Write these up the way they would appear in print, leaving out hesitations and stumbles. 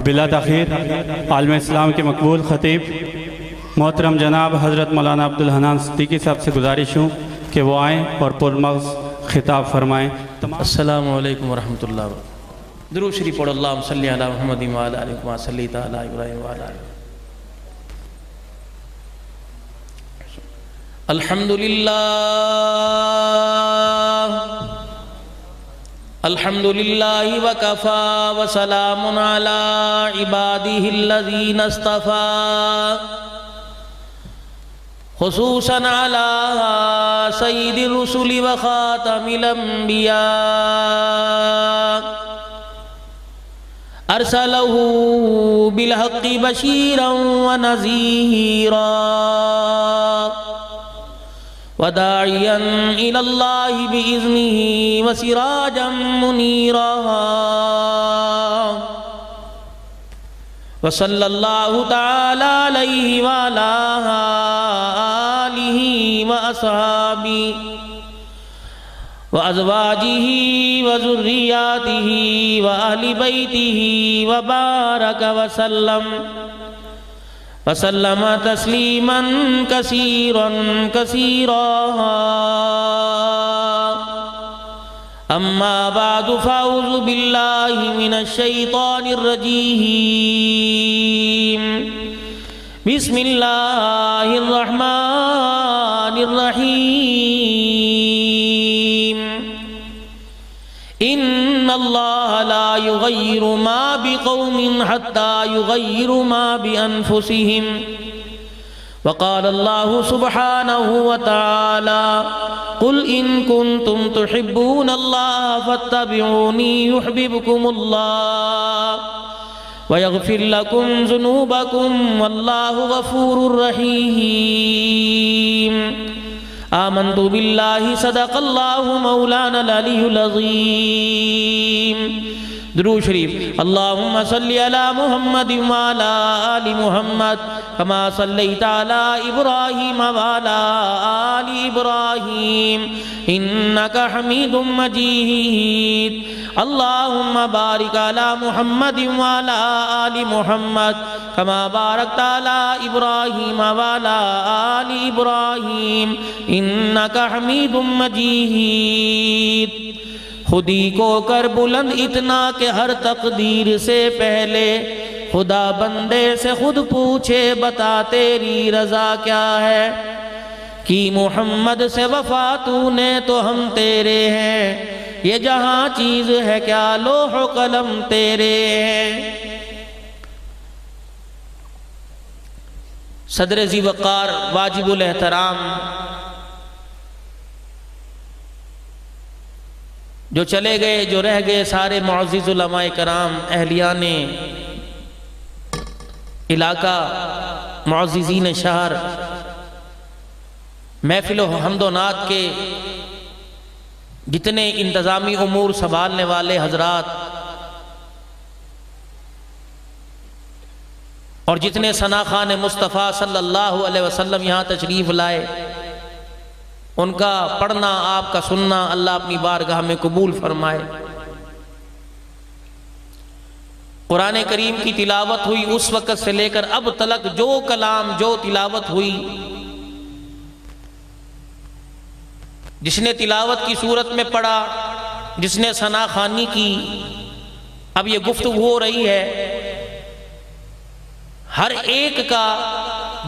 بلا تاخیر عالم اسلام کے مقبول خطیب محترم جناب حضرت مولانا عبدالحنان صدیقی صاحب سے گزارش ہوں کہ وہ آئیں اور پرمغز خطاب فرمائیں۔ السلام علیکم ورحمۃ اللہ وبرکاتہ۔ درود شریف پڑھو، اللہم صلی علی محمد وعلی آلہ کما صلیت علی ابراہیم وعلی آلہ۔ الحمدللہ وکفا وسلام علی عبادہ الذین اصطفیٰ، خصوصاً علی سید الرسل وخاتم الانبیاء، ارسلہ بالحق بشیرا ونذیرا وداعیا الی اللہ بإذنہ وسراجا منیرا، وصلی اللہ تعالی علیہ وعلی آلہ وأصحابہ وأزواجہ وذریاتہ وأہل بیتہ وبارک وسلم تسلیما کثیرا کثیرا، اما بعد فاعوذ باللہ من الشیطان الرجیم، بسم اللہ الرحمن الرحیم، ان اللہ لا یغیر ما بقوم حتی یغیروا ما بانفسہم، وقال اللہ سبحانہ وتعالی قل ان کنتم تحبون اللہ فاتبعونی یحببکم اللہ ویغفر لکم ذنوبکم واللہ غفور رحیم، آمنت باللہ صدق اللہ مولانا العلی العظیم۔ درود شریف، اللہم صلی علی محمد وعلی آل محمد کما صلیت علی ابراہیم وعلی آل ابراہیم انکا حمید مجید، اللہم بارک علی محمد وعلی آل محمد کما بارکت علی ابراہیم وعلی آل ابراہیم انکا حمید مجید۔ خودی کو کر بلند اتنا کہ ہر تقدیر سے پہلے خدا بندے سے خود پوچھے بتا تیری رضا کیا ہے، کی محمد سے وفا تو نے تو ہم تیرے ہیں، یہ جہاں چیز ہے کیا لوح و قلم تیرے ہیں۔ صدر ذی وقار واجب الاحترام جو چلے گئے جو رہ گئے سارے معزز علماء کرام، اہلیان علاقہ، معززین شہر، محفل و حمد و نعت کے جتنے انتظامی امور سنبھالنے والے حضرات اور جتنے ثناخوان مصطفیٰ صلی اللہ علیہ وسلم یہاں تشریف لائے، ان کا پڑھنا آپ کا سننا اللہ اپنی بارگاہ میں قبول فرمائے۔ قرآن کریم کی تلاوت ہوئی اس وقت سے لے کر اب تلک جو کلام جو تلاوت ہوئی، جس نے تلاوت کی صورت میں پڑھا، جس نے ثنا خوانی کی، اب یہ گفتگو ہو رہی ہے، ہر ایک کا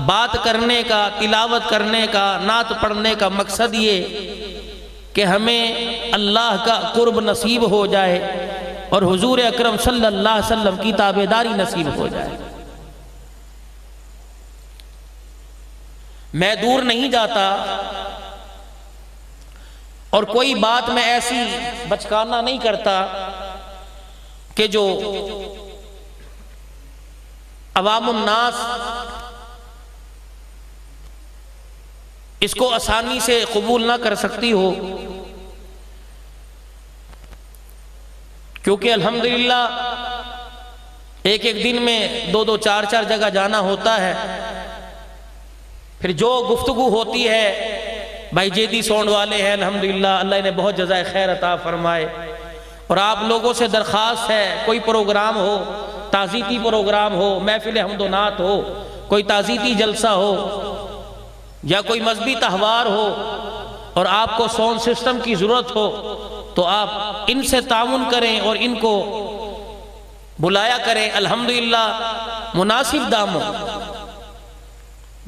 بات کرنے کا، تلاوت کرنے کا، نعت پڑھنے کا مقصد یہ کہ ہمیں اللہ کا قرب نصیب ہو جائے اور حضور اکرم صلی اللہ علیہ وسلم کی تابعداری نصیب ہو جائے۔ میں دور نہیں جاتا اور کوئی بات میں ایسی بچکانا نہیں کرتا کہ جو عوام الناس اس کو آسانی سے قبول نہ کر سکتی ہو، کیونکہ الحمدللہ ایک ایک دن میں دو دو چار چار جگہ جانا ہوتا ہے، پھر جو گفتگو ہوتی ہے بھائی جیدی سونڈ والے ہیں الحمدللہ، اللہ نے بہت جزائے خیر عطا فرمائے، اور آپ لوگوں سے درخواست ہے کوئی پروگرام ہو تعزیتی پروگرام ہو، محفل حمد و نعت ہو، کوئی تعزیتی جلسہ ہو یا کوئی مذہبی تہوار ہو اور آپ کو ساؤنڈ سسٹم کی ضرورت ہو تو آپ ان سے تعاون کریں اور ان کو بلایا کریں۔ الحمدللہ مناسب داموں،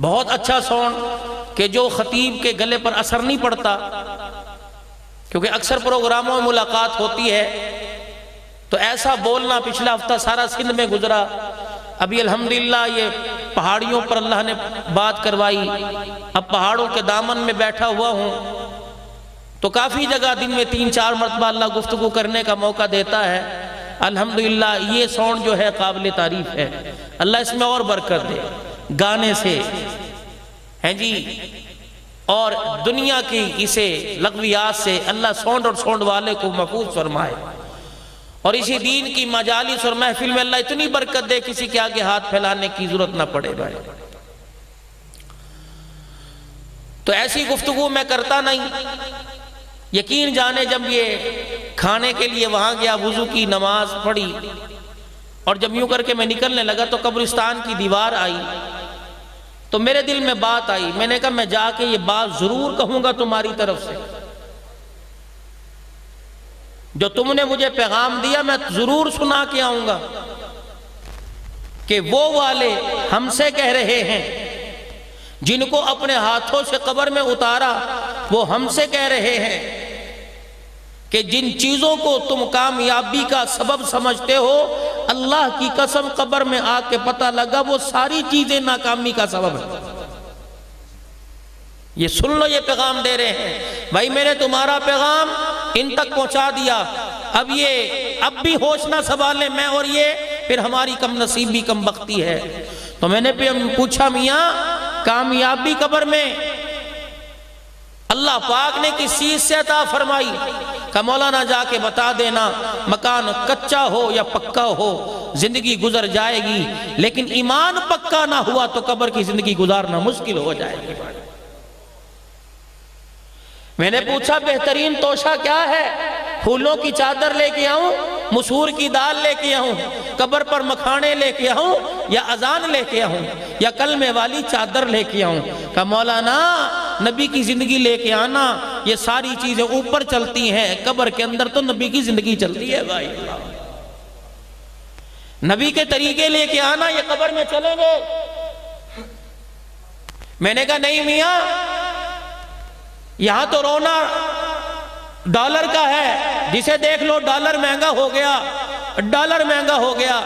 بہت اچھا ساؤنڈ کہ جو خطیب کے گلے پر اثر نہیں پڑتا، کیونکہ اکثر پروگراموں میں ملاقات ہوتی ہے تو ایسا بولنا، پچھلا ہفتہ سارا سندھ میں گزرا، ابھی الحمدللہ یہ پہاڑیوں پر اللہ نے بات کروائی، اب پہاڑوں کے دامن میں بیٹھا ہوا ہوں تو کافی جگہ دن میں 3-4 مرتبہ اللہ گفتگو کرنے کا موقع دیتا ہے۔ الحمدللہ یہ ساؤنڈ جو ہے قابل تعریف ہے، اللہ اس میں اور برکت دے، گانے سے ہیں جی، اور دنیا کی اسے لغویات سے اللہ ساؤنڈ اور ساؤنڈ والے کو محفوظ فرمائے، اور اسی دین کی مجالس اور محفل میں اللہ اتنی برکت دے کسی کے آگے ہاتھ پھیلانے کی ضرورت نہ پڑے بھائی۔ تو ایسی گفتگو میں کرتا نہیں، یقین جانے جب یہ کھانے کے لیے وہاں گیا، وضو کی نماز پڑھی اور جب یوں کر کے میں نکلنے لگا تو قبرستان کی دیوار آئی تو میرے دل میں بات آئی، میں نے کہا میں جا کے یہ بات ضرور کہوں گا تمہاری طرف سے، جو تم نے مجھے پیغام دیا میں ضرور سنا کے آؤں گا کہ وہ والے ہم سے کہہ رہے ہیں جن کو اپنے ہاتھوں سے قبر میں اتارا، وہ ہم سے کہہ رہے ہیں کہ جن چیزوں کو تم کامیابی کا سبب سمجھتے ہو، اللہ کی قسم قبر میں آ کے پتہ لگا وہ ساری چیزیں ناکامی کا سبب ہے۔ یہ سن لو، یہ پیغام دے رہے ہیں بھائی، میں نے تمہارا پیغام ان تک پہنچا دیا، اب بھی ہوش نہ سنبھالیں میں اور یہ، پھر ہماری کم نصیبی کم بختی ہے۔ تو میں نے پوچھا میاں کامیابی قبر میں اللہ پاک نے کس چیز سے عطا فرمائی؟ کہ مولانا جا کے بتا دینا، مکان کچا ہو یا پکا ہو زندگی گزر جائے گی، لیکن ایمان پکا نہ ہوا تو قبر کی زندگی گزارنا مشکل ہو جائے گی۔ میں نے پوچھا بہترین توشہ کیا ہے؟ پھولوں کی چادر لے کے آؤں، مسور کی دال لے کے آؤں، قبر پر مکھانے لے کے آؤں، یا اذان لے کے آؤں، یا کلمے والی چادر لے کے آؤں؟ کہ مولانا نبی کی زندگی لے کے آنا، یہ ساری چیزیں اوپر چلتی ہیں، قبر کے اندر تو نبی کی زندگی چلتی ہے بھائی۔ نبی کے طریقے لے کے آنا، یہ قبر میں چلیں گے؟ میں نے کہا نہیں میاں، یہاں تو رونا ڈالر کا ہے، جسے دیکھ لو ڈالر مہنگا ہو گیا، ڈالر مہنگا ہو گیا۔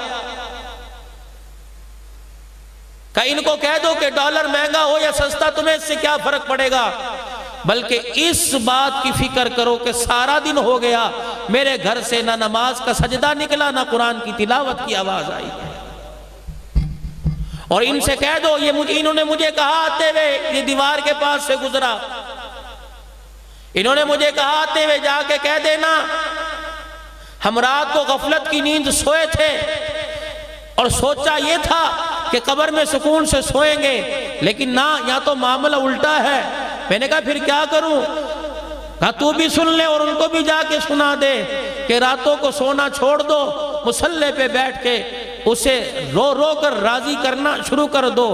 کہ ان کو کہہ دو کہ ڈالر مہنگا ہو یا سستا تمہیں اس سے کیا فرق پڑے گا، بلکہ اس بات کی فکر کرو کہ سارا دن ہو گیا میرے گھر سے نہ نماز کا سجدہ نکلا، نہ قرآن کی تلاوت کی آواز آئی۔ اور ان سے کہہ دو، انہوں نے مجھے کہا آتے ہوئے، یہ دیوار کے پاس سے گزرا، انہوں نے مجھے کہا آتے ہوئے جا کے کہہ دینا ہم رات کو غفلت کی نیند سوئے تھے اور سوچا یہ تھا کہ قبر میں سکون سے سوئیں گے، لیکن نہ، یہاں تو معاملہ الٹا ہے۔ میں نے کہا پھر کیا کروں؟ کہا تو بھی سن لے اور ان کو بھی جا کے سنا دے کہ راتوں کو سونا چھوڑ دو، مصلی پہ بیٹھ کے اسے رو رو کر راضی کرنا شروع کر دو۔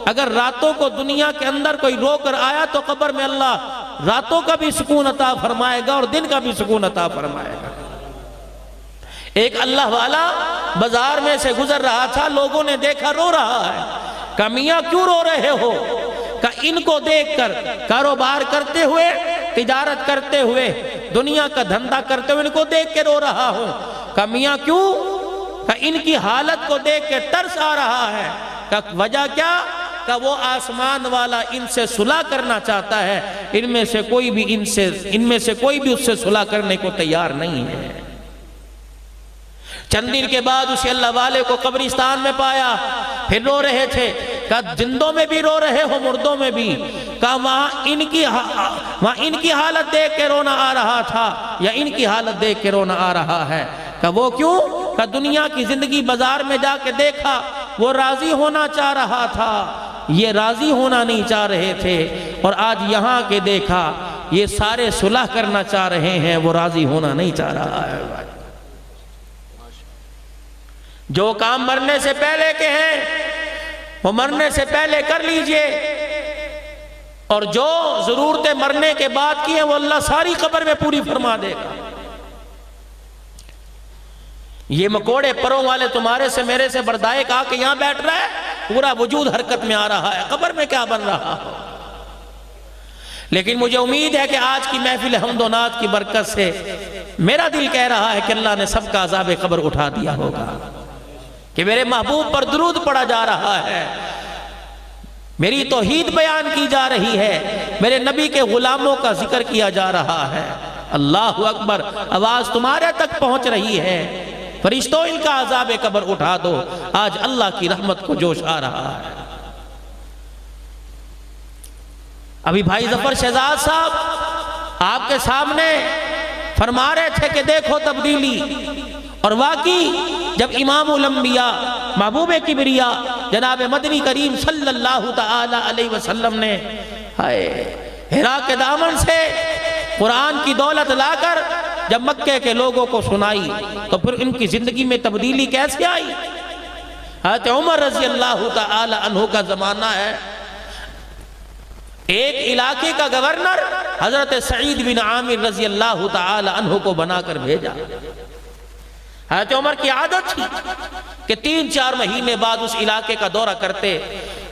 اگر راتوں کو دنیا کے اندر کوئی رو کر آیا تو قبر میں اللہ راتوں کا بھی سکون عطا فرمائے گا اور دن کا بھی سکون عطا فرمائے گا۔ ایک اللہ والا بازار میں سے گزر رہا تھا، لوگوں نے دیکھا رو رہا ہے۔ کہا میاں کیوں رو رہے ہو؟ کہا ان کو دیکھ کر کاروبار کرتے ہوئے، تجارت کرتے ہوئے، دنیا کا دھندا کرتے ہوئے ان کو دیکھ کے رو رہا ہوں۔ کہا میاں کیوں؟ کہا ان کی حالت کو دیکھ کے ترس آ رہا ہے۔ کہا وجہ کیا؟ کہ وہ آسمان والا ان سے صلح کرنا چاہتا ہے، ان میں سے کوئی بھی اس سے صلح کرنے کو تیار نہیں ہے۔ چند دن کے بعد اسی اللہ والے کو قبرستان میں پایا، پھر رو رہے تھے۔ کہا زندوں میں بھی رو رہے ہو، مردوں میں بھی؟ کہا وہاں ان کی حالت دیکھ کے رونا آ رہا تھا یا ان کی حالت دیکھ کے رونا آ رہا ہے؟ کہا وہ کیوں؟ کہا دنیا کی زندگی بازار میں جا کے دیکھا، وہ راضی ہونا چاہ رہا تھا، یہ راضی ہونا نہیں چاہ رہے تھے، اور آج یہاں کے دیکھا یہ سارے صلح کرنا چاہ رہے ہیں، وہ راضی ہونا نہیں چاہ رہا ہے۔ جو کام مرنے سے پہلے کے ہیں وہ مرنے سے پہلے کر لیجئے، اور جو ضرورتیں مرنے کے بعد کی ہیں وہ اللہ ساری قبر میں پوری فرما دے گا۔ یہ مکوڑے پروں والے تمہارے سے میرے سے بردائے آ کے یہاں بیٹھ رہا ہے، پورا وجود حرکت میں آ رہا ہے، قبر میں کیا بن رہا ہو۔ لیکن مجھے امید ہے کہ آج کی محفل حمد و نعت کی برکت سے میرا دل کہہ رہا ہے کہ اللہ نے سب کا عذاب قبر اٹھا دیا ہوگا، کہ میرے محبوب پر درود پڑا جا رہا ہے، میری توحید بیان کی جا رہی ہے، میرے نبی کے غلاموں کا ذکر کیا جا رہا ہے۔ اللہ اکبر، آواز تمہارے تک پہنچ رہی ہے، فرشتوں ان کا عذاب قبر اٹھا دو، آج اللہ کی رحمت کو جوش آ رہا ہے۔ ابھی بھائی ظفر شہزاد صاحب آپ کے سامنے فرما رہے تھے کہ دیکھو تبدیلی، اور واقعی جب امام الانبیاء محبوب کبریا جناب مدنی کریم صلی اللہ تعالی علیہ وسلم نے حرا کے دامن سے قرآن کی دولت لا کر جب مکے کے لوگوں کو سنائی تو پھر ان کی زندگی میں تبدیلی کیسے آئی؟ حضرت عمر رضی اللہ تعالی عنہ کا زمانہ ہے، ایک علاقے کا گورنر حضرت سعید بن عامر رضی اللہ تعالی عنہ کو بنا کر بھیجا۔ حضرت عمر کی عادت تھی کہ 3-4 مہینے بعد اس علاقے کا دورہ کرتے،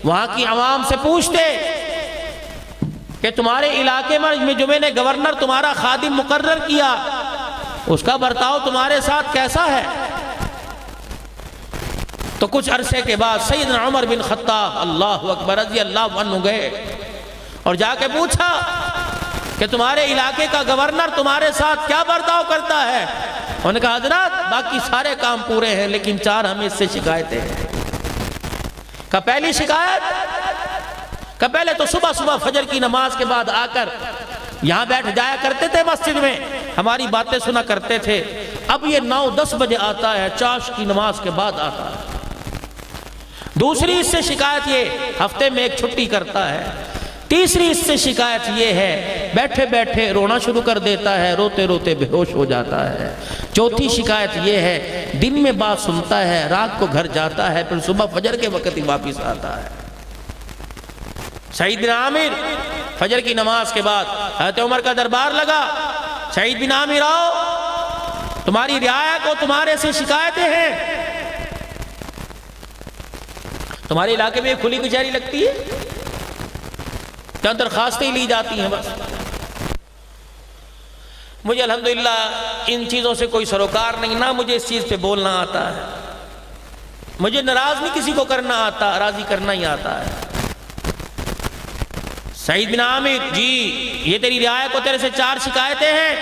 وہاں کی عوام سے پوچھتے کہ تمہارے علاقے میں جو میں نے گورنر تمہارا خادم مقرر کیا اس کا برتاؤ تمہارے ساتھ کیسا ہے؟ تو کچھ عرصے کے بعد سیدنا عمر بن خطاب اللہ اکبر رضی اللہ عنہ گئے اور جا کے پوچھا کہ تمہارے علاقے کا گورنر تمہارے ساتھ کیا برتاؤ کرتا ہے؟ انہوں نے کہا حضرات باقی سارے کام پورے ہیں لیکن 4 ہمیں اس سے شکایتیں ہیں۔ کہ پہلی شکایت کہ پہلے تو صبح صبح فجر کی نماز کے بعد آ کر یہاں بیٹھ جایا کرتے تھے مسجد میں، ہماری باتیں سنا کرتے تھے، اب یہ 9-10 بجے آتا ہے، چاش کی نماز کے بعد آتا ہے۔ دوسری اس سے شکایت یہ ہفتے میں ایک چھٹی کرتا ہے۔ تیسری اس سے شکایت یہ ہے بیٹھے بیٹھے رونا شروع کر دیتا ہے، روتے روتے بے ہوش ہو جاتا ہے۔ چوتھی شکایت یہ ہے دن میں بات سنتا ہے، رات کو گھر جاتا ہے، پھر صبح فجر کے وقت ہی واپس آتا ہے۔ سعید بن عامر فجر کی نماز کے بعد حضرت عمر کا دربار لگا، سعید بن عامر آؤ، تمہاری رعایا کو تمہارے سے شکایتیں ہیں۔ تمہارے علاقے میں کھلی کچہری لگتی ہے کیا درخواستیں لی جاتی ہیں؟ بس مجھے الحمدللہ ان چیزوں سے کوئی سروکار نہیں، نہ مجھے اس چیز پہ بولنا آتا ہے، مجھے ناراض نہیں کسی کو کرنا آتا، راضی کرنا ہی آتا ہے۔ سعید بن عامر جی یہ تیری رعایا کو تیرے سے 4 شکایتیں ہیں۔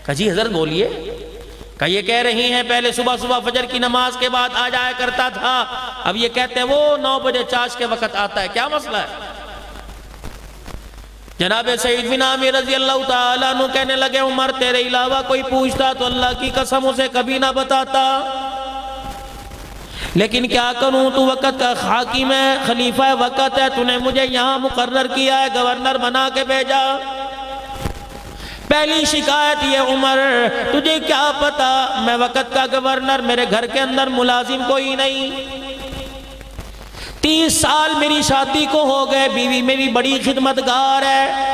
کہا جی حضرت بولیے۔ کہ یہ کہہ رہی ہیں پہلے صبح صبح فجر کی نماز کے بعد آ جایا کرتا تھا، اب یہ کہتے ہیں وہ 9 بجے چاش کے وقت آتا ہے، کیا مسئلہ ہے؟ جناب سعید بن عامر رضی اللہ تعالیٰ عنہ کہنے لگے عمر تیرے علاوہ کوئی پوچھتا تو اللہ کی قسم اسے کبھی نہ بتاتا، لیکن کیا کروں تو وقت کا حاکم ہے، خلیفہ وقت ہے، تو نے مجھے یہاں مقرر کیا ہے، گورنر بنا کے بھیجا۔ پہلی شکایت یہ عمر تجھے کیا پتا میں وقت کا گورنر، میرے گھر کے اندر ملازم کوئی نہیں، 30 سال میری شادی کو ہو گئے، بیوی میری بڑی خدمتگار ہے،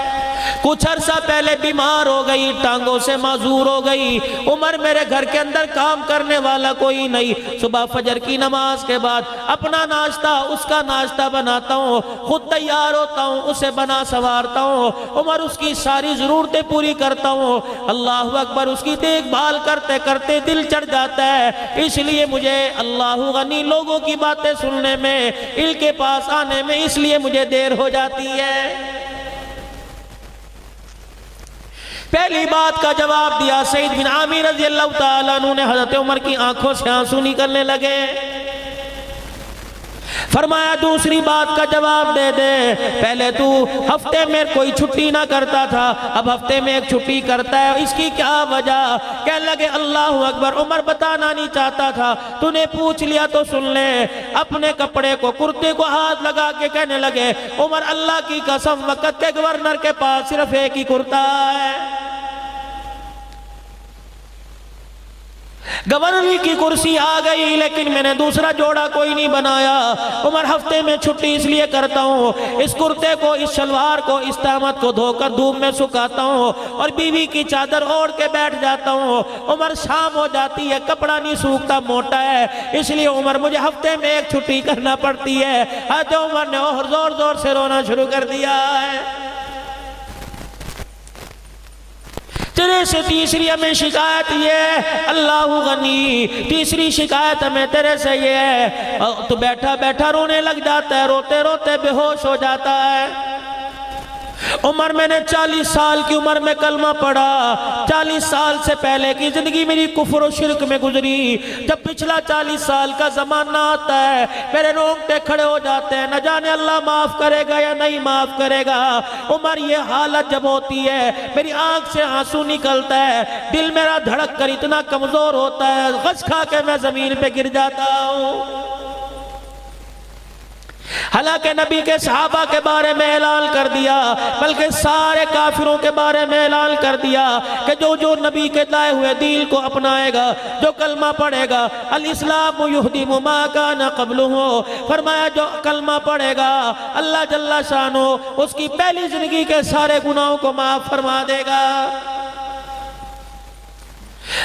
کچھ عرصہ پہلے بیمار ہو گئی، ٹانگوں سے معذور ہو گئی، عمر میرے گھر کے اندر کام کرنے والا کوئی نہیں، صبح فجر کی نماز کے بعد اپنا ناشتہ اس کا ناشتہ بناتا ہوں، خود تیار ہوتا ہوں، اسے بنا سوارتا ہوں، عمر اس کی ساری ضرورتیں پوری کرتا ہوں، اللہ اکبر اس کی دیکھ بھال کرتے کرتے دل چڑھ جاتا ہے، اس لیے مجھے اللہ غنی لوگوں کی باتیں سننے میں، ان کے پاس آنے میں اس لیے مجھے دیر ہو جاتی ہے۔ پہلی بات کا جواب دیا سعید بن عامر رضی اللہ تعالیٰ عنہ نے، حضرت عمر کی آنکھوں سے آنسو نکلنے لگے، فرمایا دوسری بات کا جواب دے دے، پہلے تو ہفتے میں کوئی چھٹی نہ کرتا تھا، اب ہفتے میں ایک چھٹی کرتا ہے، اس کی کیا وجہ؟ کہنے لگے اللہ اکبر عمر بتانا نہیں چاہتا تھا، تو نے پوچھ لیا تو سن لے، اپنے کپڑے کو کرتے کو ہاتھ لگا کے کہنے لگے عمر اللہ کی قسم وقت کے گورنر کے پاس صرف ایک ہی کرتا ہے، گورنری کی کرسی آ گئی لیکن میں نے دوسرا جوڑا کوئی نہیں بنایا. عمر ہفتے میں چھٹی اس لیے کرتا ہوں, اس کرتے کو, اس شلوار کو, اس تہمت کو دھو کر دھوپ میں سکھاتا ہوں اور بیوی کی چادر اوڑھ کے بیٹھ جاتا ہوں. عمر شام ہو جاتی ہے, کپڑا نہیں سوکھتا, موٹا ہے, اس لیے عمر مجھے ہفتے میں ایک چھٹی کرنا پڑتی ہے. حضرت عمر نے اور زور زور سے رونا شروع کر دیا ہے. تیرے سے تیسری ہمیں شکایت یہ ہے اللہ غنی, تیسری شکایت ہمیں تیرے سے یہ ہے تو بیٹھا بیٹھا رونے لگ جاتا ہے, روتے روتے بے ہوش ہو جاتا ہے. عمر میں نے 40 سال کی عمر میں کلمہ پڑھا. 40 سال سے پہلے کی زندگی میری کفر و شرک میں گزری. جب پچھلا 40 سال کا زمانہ آتا ہے میرے رونگٹے کھڑے ہو جاتے ہیں, نہ جانے اللہ معاف کرے گا یا نہیں معاف کرے گا. عمر یہ حالت جب ہوتی ہے میری آنکھ سے آنسو نکلتا ہے, دل میرا دھڑک کر اتنا کمزور ہوتا ہے, غش کھا کے میں زمین پہ گر جاتا ہوں. حالانکہ نبی کے صحابہ کے بارے میں اعلان کر دیا, بلکہ سارے کافروں کے بارے میں اعلان کر دیا کہ جو نبی کے لائے ہوئے دین کو اپنائے گا, جو کلمہ پڑھے گا, الاسلام یہدم ما کان قبلہ, فرمایا جو کلمہ پڑھے گا اللہ جل شانہ اس کی پہلی زندگی کے سارے گناہوں کو معاف فرما دے گا.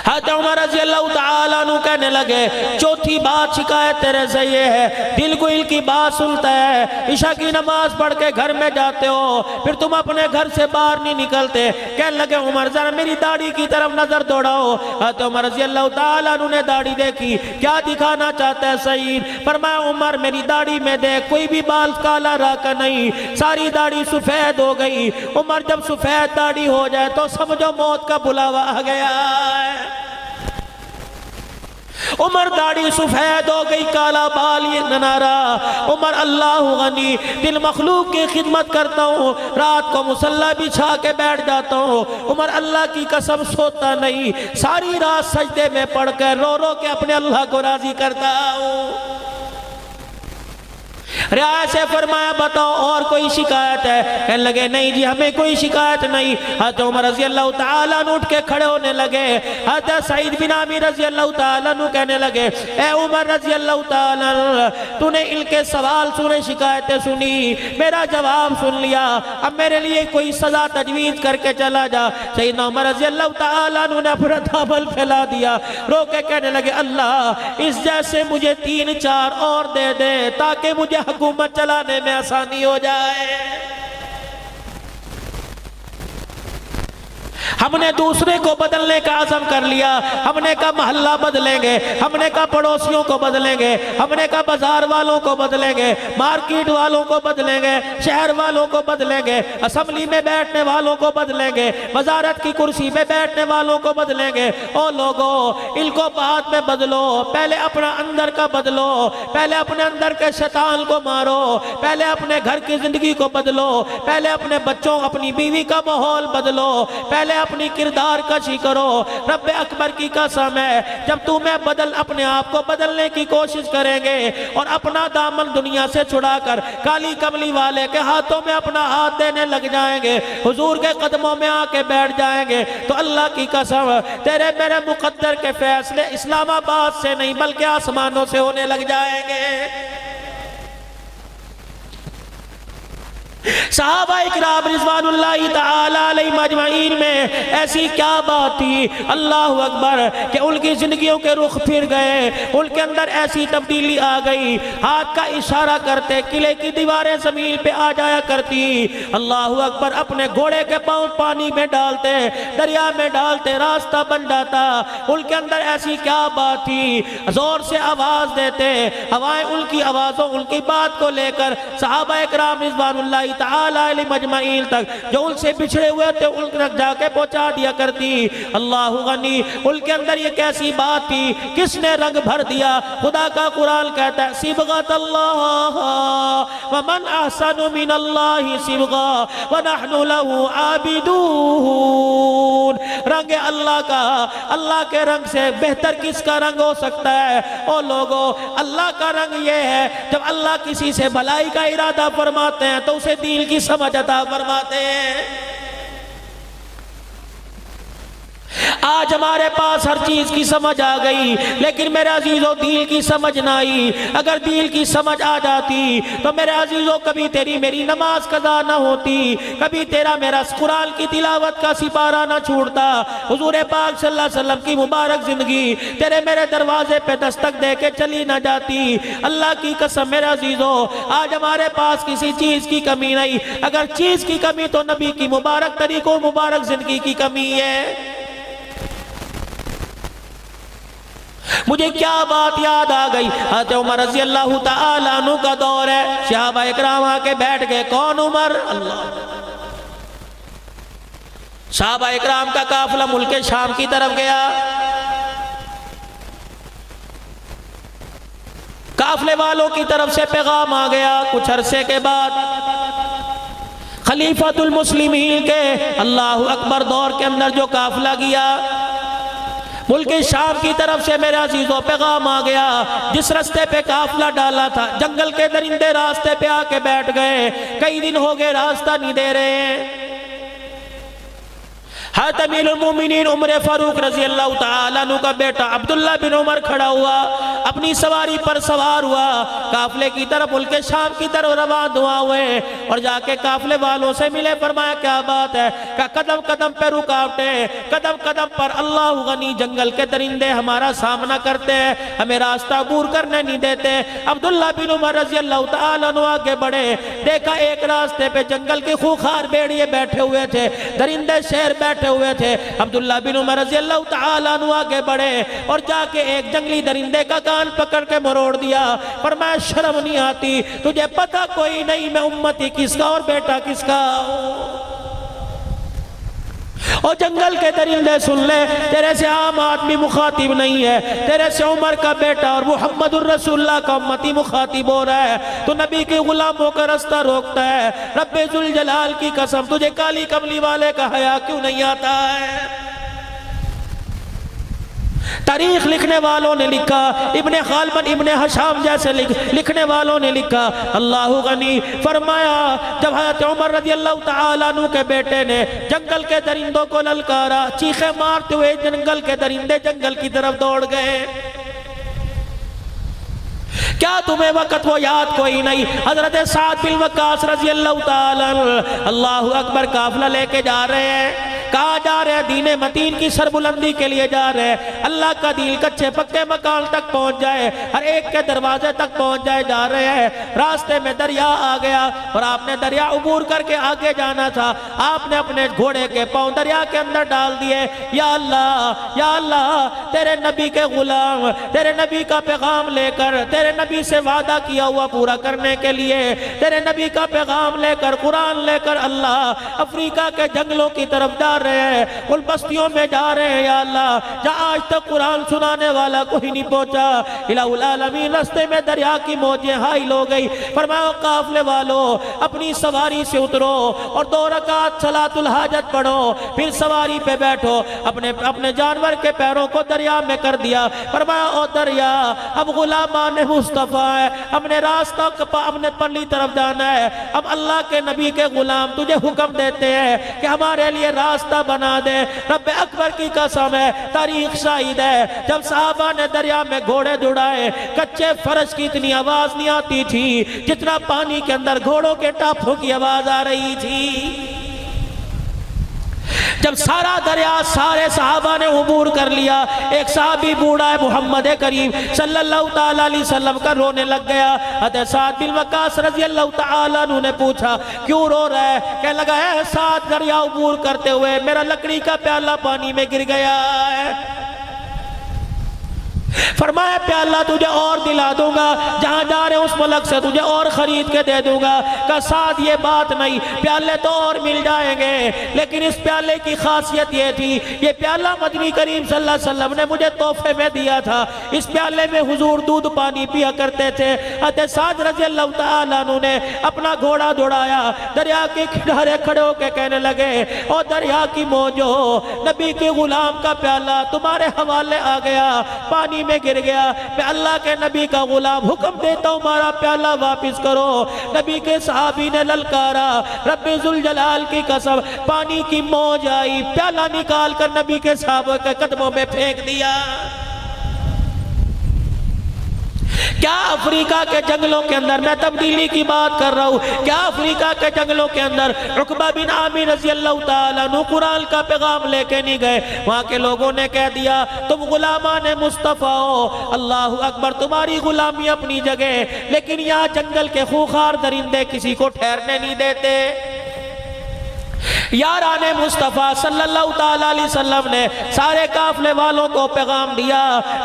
حضرت عمر رضی اللہ تعالیٰ عنہ کہنے لگے چوتھی بات شکایت تیرے سے یہ ہے دل کو کی بات سنتا ہے, عشاء کی نماز پڑھ کے گھر میں جاتے ہو پھر تم اپنے گھر سے باہر نہیں نکلتے. کہنے لگے عمر ذرا میری داڑھی کی طرف نظر دوڑاؤ. حضرت عمر رضی اللہ تعالیٰ عنہ نے داڑھی دیکھی, کیا دکھانا چاہتا ہے سعید؟ فرمایا عمر میری داڑھی میں دیکھ کوئی بھی بال کالا راکا نہیں, ساری داڑھی سفید ہو گئی. عمر جب سفید داڑھی ہو جائے تو سمجھو موت کا بلاوا آ گیا ہے. عمر داڑھی سفید ہو گئی, کالا بال یہ ننارا. عمر اللہ غنی, دل مخلوق کی خدمت کرتا ہوں, رات کو مصلی بچھا کے بیٹھ جاتا ہوں. عمر اللہ کی قسم سوتا نہیں, ساری رات سجدے میں پڑھ کر رو رو کے اپنے اللہ کو راضی کرتا ہوں. رعایا سے فرمایا بتاؤ اور کوئی شکایت ہے؟ کہنے لگے نہیں جی ہمیں کوئی شکایت نہیں. حضرت عمر رضی اللہ تعالیٰ عنہ اٹھ کے کھڑے ہونے لگے. حضرت سعید بن عامر رضی اللہ تعالیٰ عنہ کہنے لگے اے عمر رضی اللہ تعالیٰ عنہ, تو نے ان کے سوال سنے, شکایتیں سنی, میرا جواب سن لیا, اب میرے لیے کوئی سزا تجویز کر کے چلا جا. سیدنا عمر رضی اللہ تعالیٰ عنہ نے اپنا دامن پھیلا دیا, رو کے کہنے لگے اللہ اس جیسے مجھے 3-4 اور دے دے تاکہ مجھے حکومت چلانے میں آسانی ہو جائے. ہم نے دوسرے کو بدلنے کا عزم کر لیا, ہم نے کہا محلہ بدلیں گے, ہم نے کہا پڑوسیوں کو بدلیں گے, ہم نے کہا بازار والوں کو بدلیں گے, مارکیٹ والوں کو بدلیں گے, شہر والوں کو بدلیں گے, اسمبلی میں بیٹھنے والوں کو بدلیں گے, وزارت کی کرسی میں بیٹھنے والوں کو بدلیں گے. او لوگو ان کو بعد میں بدلو, پہلے اپنا اندر کا بدلو, پہلے اپنے اندر کے شیطان کو مارو, پہلے اپنے گھر کی زندگی کو بدلو, پہلے اپنے بچوں اپنی بیوی کا ماحول بدلو, پہلے اپنی کردار کشی کرو. رب اکبر کی قسم ہے جب تمہیں اپنے آپ کو بدلنے کی کوشش کریں گے اور اپنا دامن دنیا سے چھڑا کر کالی کملی والے کے ہاتھوں میں اپنا ہاتھ دینے لگ جائیں گے, حضور کے قدموں میں آ کے بیٹھ جائیں گے, تو اللہ کی قسم تیرے میرے مقدر کے فیصلے اسلام آباد سے نہیں بلکہ آسمانوں سے ہونے لگ جائیں گے. صحابہ اکرام رضوان اللہ تعالی علیہم اجمعین میں ایسی کیا بات تھی اللہ اکبر کہ ان کی زندگیوں کے رخ پھر گئے, ان کے اندر ایسی تبدیلی آ گئی, ہاتھ کا اشارہ کرتے قلعے کی دیواریں زمین پہ آ جایا کرتی. اللہ اکبر, اپنے گھوڑے کے پاؤں پانی میں ڈالتے, دریا میں ڈالتے, راستہ بن جاتا. ان کے اندر ایسی کیا بات تھی, زور سے آواز دیتے, ہوائیں ان کی آوازوں ان کی بات کو لے کر صحابہ اکرام رضوان اللہ تعالی علیہم اجمعین تک جو ان سے بچھڑے ہوئے تھے ان تک جا کے پہنچا دیا کرتی. اللہ غنی, ان کے اندر یہ کیسی بات تھی, کس نے رنگ بھر دیا. خدا کا قرآن کہتا ہے صبغۃ اللہ ومن احسن من اللہ صبغہ ونحن له عابدون. رنگ اللہ کا, اللہ کے رنگ سے بہتر کس کا رنگ ہو سکتا ہے؟ او لوگو, اللہ کا رنگ یہ ہے جب اللہ کسی سے بھلائی کا ارادہ فرماتے ہیں تو اسے دین کی سمجھ عطا فرماتے ہیں. آج ہمارے پاس ہر چیز کی سمجھ آ گئی، لیکن میرے عزیزو دین کی سمجھ نہ آئی۔ اگر دین کی سمجھ آ جاتی تو میرے عزیزو کبھی تیری میری نماز قضا نہ ہوتی، کبھی تیرا میرا قرآن کی تلاوت کا سپارہ نہ چھوڑتا۔ حضور پاک صلی اللہ علیہ وسلم کی مبارک زندگی تیرے میرے دروازے پہ دستک دے کے چلی نہ جاتی۔ اللہ کی قسم میرے عزیزو آج ہمارے پاس کسی چیز کی کمی نہیں، اگر چیز کی کمی تو نبی کی مبارک طریقوں مبارک زندگی کی کمی ہے۔ مجھے کیا بات یاد آ گئی، حضرت عمر رضی اللہ تعالیٰ عنہ کا دور ہے، صحابہ اکرام آ کے بیٹھ گئے۔ کون عمر؟ اللہ۔ صحابہ اکرام کا قافلہ ملک شام کی طرف گیا، قافلے والوں کی طرف سے پیغام آ گیا۔ کچھ عرصے کے بعد خلیفۃ المسلمین کے اللہ اکبر دور کے اندر جو قافلہ گیا ملک شام کی طرف سے، میرے عزیزوں پیغام آ گیا۔ جس راستے پہ قافلہ ڈالا تھا جنگل کے درندے راستے پہ آ کے بیٹھ گئے، کئی دن ہو گئے راستہ نہیں دے رہے ہیں۔ حضرت امیر المومنین عمر فاروق رضی اللہ تعالیٰ عنہ کا بیٹا عبداللہ بن عمر کھڑا ہوا، اپنی سواری پر سوار ہوا، قافلے کی طرف ملک شام کی طرف روان ہوئے اور جا کے قافلے والوں سے ملے۔ فرمایا کیا بات ہے؟ کہ قدم قدم پہ رکاوٹیں، قدم قدم پر اللہ غنی جنگل کے درندے ہمارا سامنا کرتے ہیں، ہمیں راستہ عبور کرنے نہیں دیتے۔ عبداللہ بن عمر رضی اللہ تعالیٰ عنہ آگے بڑھے، دیکھا ایک راستے پہ جنگل کے خوخار بھیڑیے بیٹھے ہوئے تھے، درندے شیر بیٹھے ہوئے تھے۔ عبداللہ بن عمر رضی اللہ تعالیٰ عنہ آگے بڑھے اور جا کے ایک جنگلی درندے کا کان پکڑ کے مروڑ دیا۔ فرمایا شرم نہیں آتی تجھے؟ پتہ کوئی نہیں میں امتی کس کا اور بیٹا کس کا ہوں؟ اور جنگل کے درندے سن لے، تیرے سے عام آدمی مخاطب نہیں ہے، تیرے سے عمر کا بیٹا اور محمد الرسول اللہ کا امتی مخاطب ہو رہا ہے، تو نبی کے غلاموں کا راستہ روکتا ہے۔ رب ذوالجلال کی قسم تجھے کالی کملی والے کا حیا کیوں نہیں آتا ہے؟ تاریخ لکھنے والوں نے لکھا، ابن خالبن ابن حشام جیسے لکھنے والوں نے لکھا، اللہ غنی فرمایا جب حضرت عمر رضی اللہ تعالیٰ عنہ کے بیٹے نے جنگل کے درندوں کو للکارا، چیخیں مارتے ہوئے جنگل کے درندے جنگل کی طرف دوڑ گئے۔ کیا تمہیں وقت وہ یاد کوئی نہیں؟ حضرت سعد بن وقاص رضی اللہ تعالیٰ عنہ اللہ اکبر قافلہ لے کے جا رہے ہیں۔ کہاں جا رہے ہیں؟ دین متین کی سربلندی کے لیے جا رہے ہیں، اللہ کا دین کچھے پکے مکان تک پہنچ جائے، ہر ایک کے دروازے تک پہنچ جائے، جا رہے ہیں۔ راستے میں دریا آ گیا اور آپ نے دریا عبور کر کے آگے جانا تھا، آپ نے اپنے گھوڑے کے پاؤں دریا کے اندر ڈال دیے۔ یا اللہ تیرے نبی کے غلام تیرے نبی کا پیغام لے کر، تیرے نبی سے وعدہ کیا ہوا پورا کرنے کے لیے، تیرے نبی کا پیغام لے کر، قرآن لے کر اللہ افریقہ کے جنگلوں کی طرف جا رہے ہیں، ان بستیوں میں جا رہے ہیں۔ یا اللہ جہاں آج تک قرآن سنانے والا کوئی نہیں پہنچا، الہ العالمین رستے میں دریا کی موجیں حائل ہو گئی۔ فرمایا قافلے والوں اپنی سواری سے اترو اور 2 رکعت صلاۃ الحاجت پڑھو، پھر سواری پہ بیٹھو۔ اپنے جانور کے پیروں کو دریا میں کر دیا۔ فرمایا او دریا اب غلامان مصطفیٰ ہے، اپنے راستہ اپنے پرلی طرف جانا ہے، اب اللہ کے نبی کے غلام تجھے حکم دیتے ہیں کہ ہمارے لیے راستہ بنا دے۔ رب اکبر کی قسم ہے، تاریخ شاہد ہے، جب صحابہ نے دریا میں گھوڑے دوڑائے، کچے فرش کی اتنی آواز نہیں آتی تھی جتنا پانی کے اندر گھوڑوں کے ٹاپوں کی آواز آ رہی تھی۔ جب سارا دریا سارے صحابہ نے عبور کر لیا، ایک صحابی بوڑھا ہے محمد کریم صلی اللہ تعالیٰ علیہ وسلم کا رونے لگ گیا۔ حضرت سعد بن وقاص رضی اللہ تعالیٰ عنہ نے پوچھا کیوں رو رہا ہے؟ کہنے لگا ہے سعد دریا عبور کرتے ہوئے میرا لکڑی کا پیالہ پانی میں گر گیا ہے۔ فرمایا پیالہ تجھے اور دلا دوں گا، جہاں جا رہے اس ملک سے تجھے اور خرید کے دے دوں گا۔ کہ ساتھ یہ بات نہیں، پیالے تو اور مل جائیں گے، لیکن اس پیالے کی خاصیت یہ تھی، یہ پیالہ مدنی کریم صلی اللہ علیہ وسلم نے مجھے تحفے میں دیا تھا۔ اس پیالے میں حضور دودھ پانی پیا کرتے تھے۔ حضرت سعد رضی اللہ تعالیٰ عنہ نے اپنا گھوڑا دوڑایا، دریا کے کنارے کھڑے ہو کے کہنے لگے او دریا کی موجو، نبی کے غلام کا پیالہ تمہارے حوالے آ گیا، پانی میں گر گیا. میں اللہ کے نبی کا غلام حکم دیتا ہوں ہمارا پیالہ واپس کرو. نبی کے صحابی نے للکارا. رب ذوالجلال کی قسم پانی کی موج آئی, پیالہ نکال کر نبی کے صحابہ کے قدموں میں پھینک دیا. کیا افریقہ کے جنگلوں کے اندر, میں تبدیلی کی بات کر رہا ہوں, کیا افریقہ کے جنگلوں کے اندر عقبہ بن عامر رضی اللہ تعالیٰ عنہ قرآن کا پیغام لے کے نہیں گئے؟ وہاں کے لوگوں نے کہہ دیا تم غلامان مصطفیٰ ہو, اللہ اکبر, تمہاری غلامی اپنی جگہ, لیکن یہاں جنگل کے خوخار درندے کسی کو ٹھہرنے نہیں دیتے. یاران مصطفیٰ صلی اللہ تعالیٰ علیہ وسلم نے سارے قافلے والوں کو پیغام دیا,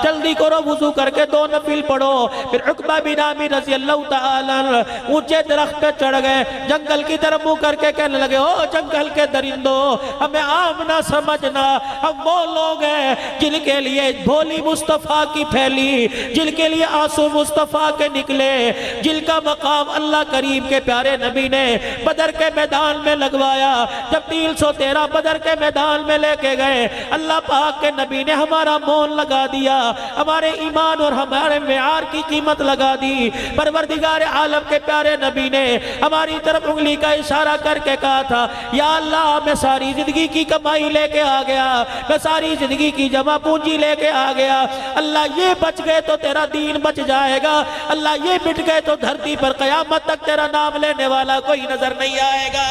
جلدی کرو وضو کر کے 2 نفل پڑھو. پھر عقبہ بن عامر رضی اللہ تعالیٰ عنہ اونچے درخت پہ چڑھ گئے, جنگل کی طرف منہ کر کے کہنے لگے او جنگل کے درندوں, ہمیں عام نہ سمجھنا, ہم وہ لوگ ہیں جن کے لیے بھولی مصطفیٰ کی پھیلی, جن کے لیے آنسو مصطفیٰ کے نکلے, جن کا مقام اللہ کریم کے پیارے نبی نے بدر کے میدان میں لگوایا. جب 313 بدر کے میدان میں لے کے گئے, اللہ پاک کے نبی نے ہمارا مول لگا دیا, ہمارے ایمان اور ہمارے معیار کی قیمت لگا دی. پروردگار عالم کے پیارے نبی نے ہماری طرف انگلی کا اشارہ کر کے کہا تھا یا اللہ میں ساری زندگی کی کمائی لے کے آ گیا, میں ساری زندگی کی جمع پونجی لے کے آ گیا, اللہ یہ بچ گئے تو تیرا دین بچ جائے گا, اللہ یہ مٹ گئے تو دھرتی پر قیامت تک تیرا نام لینے والا کوئی نظر نہیں آئے گا.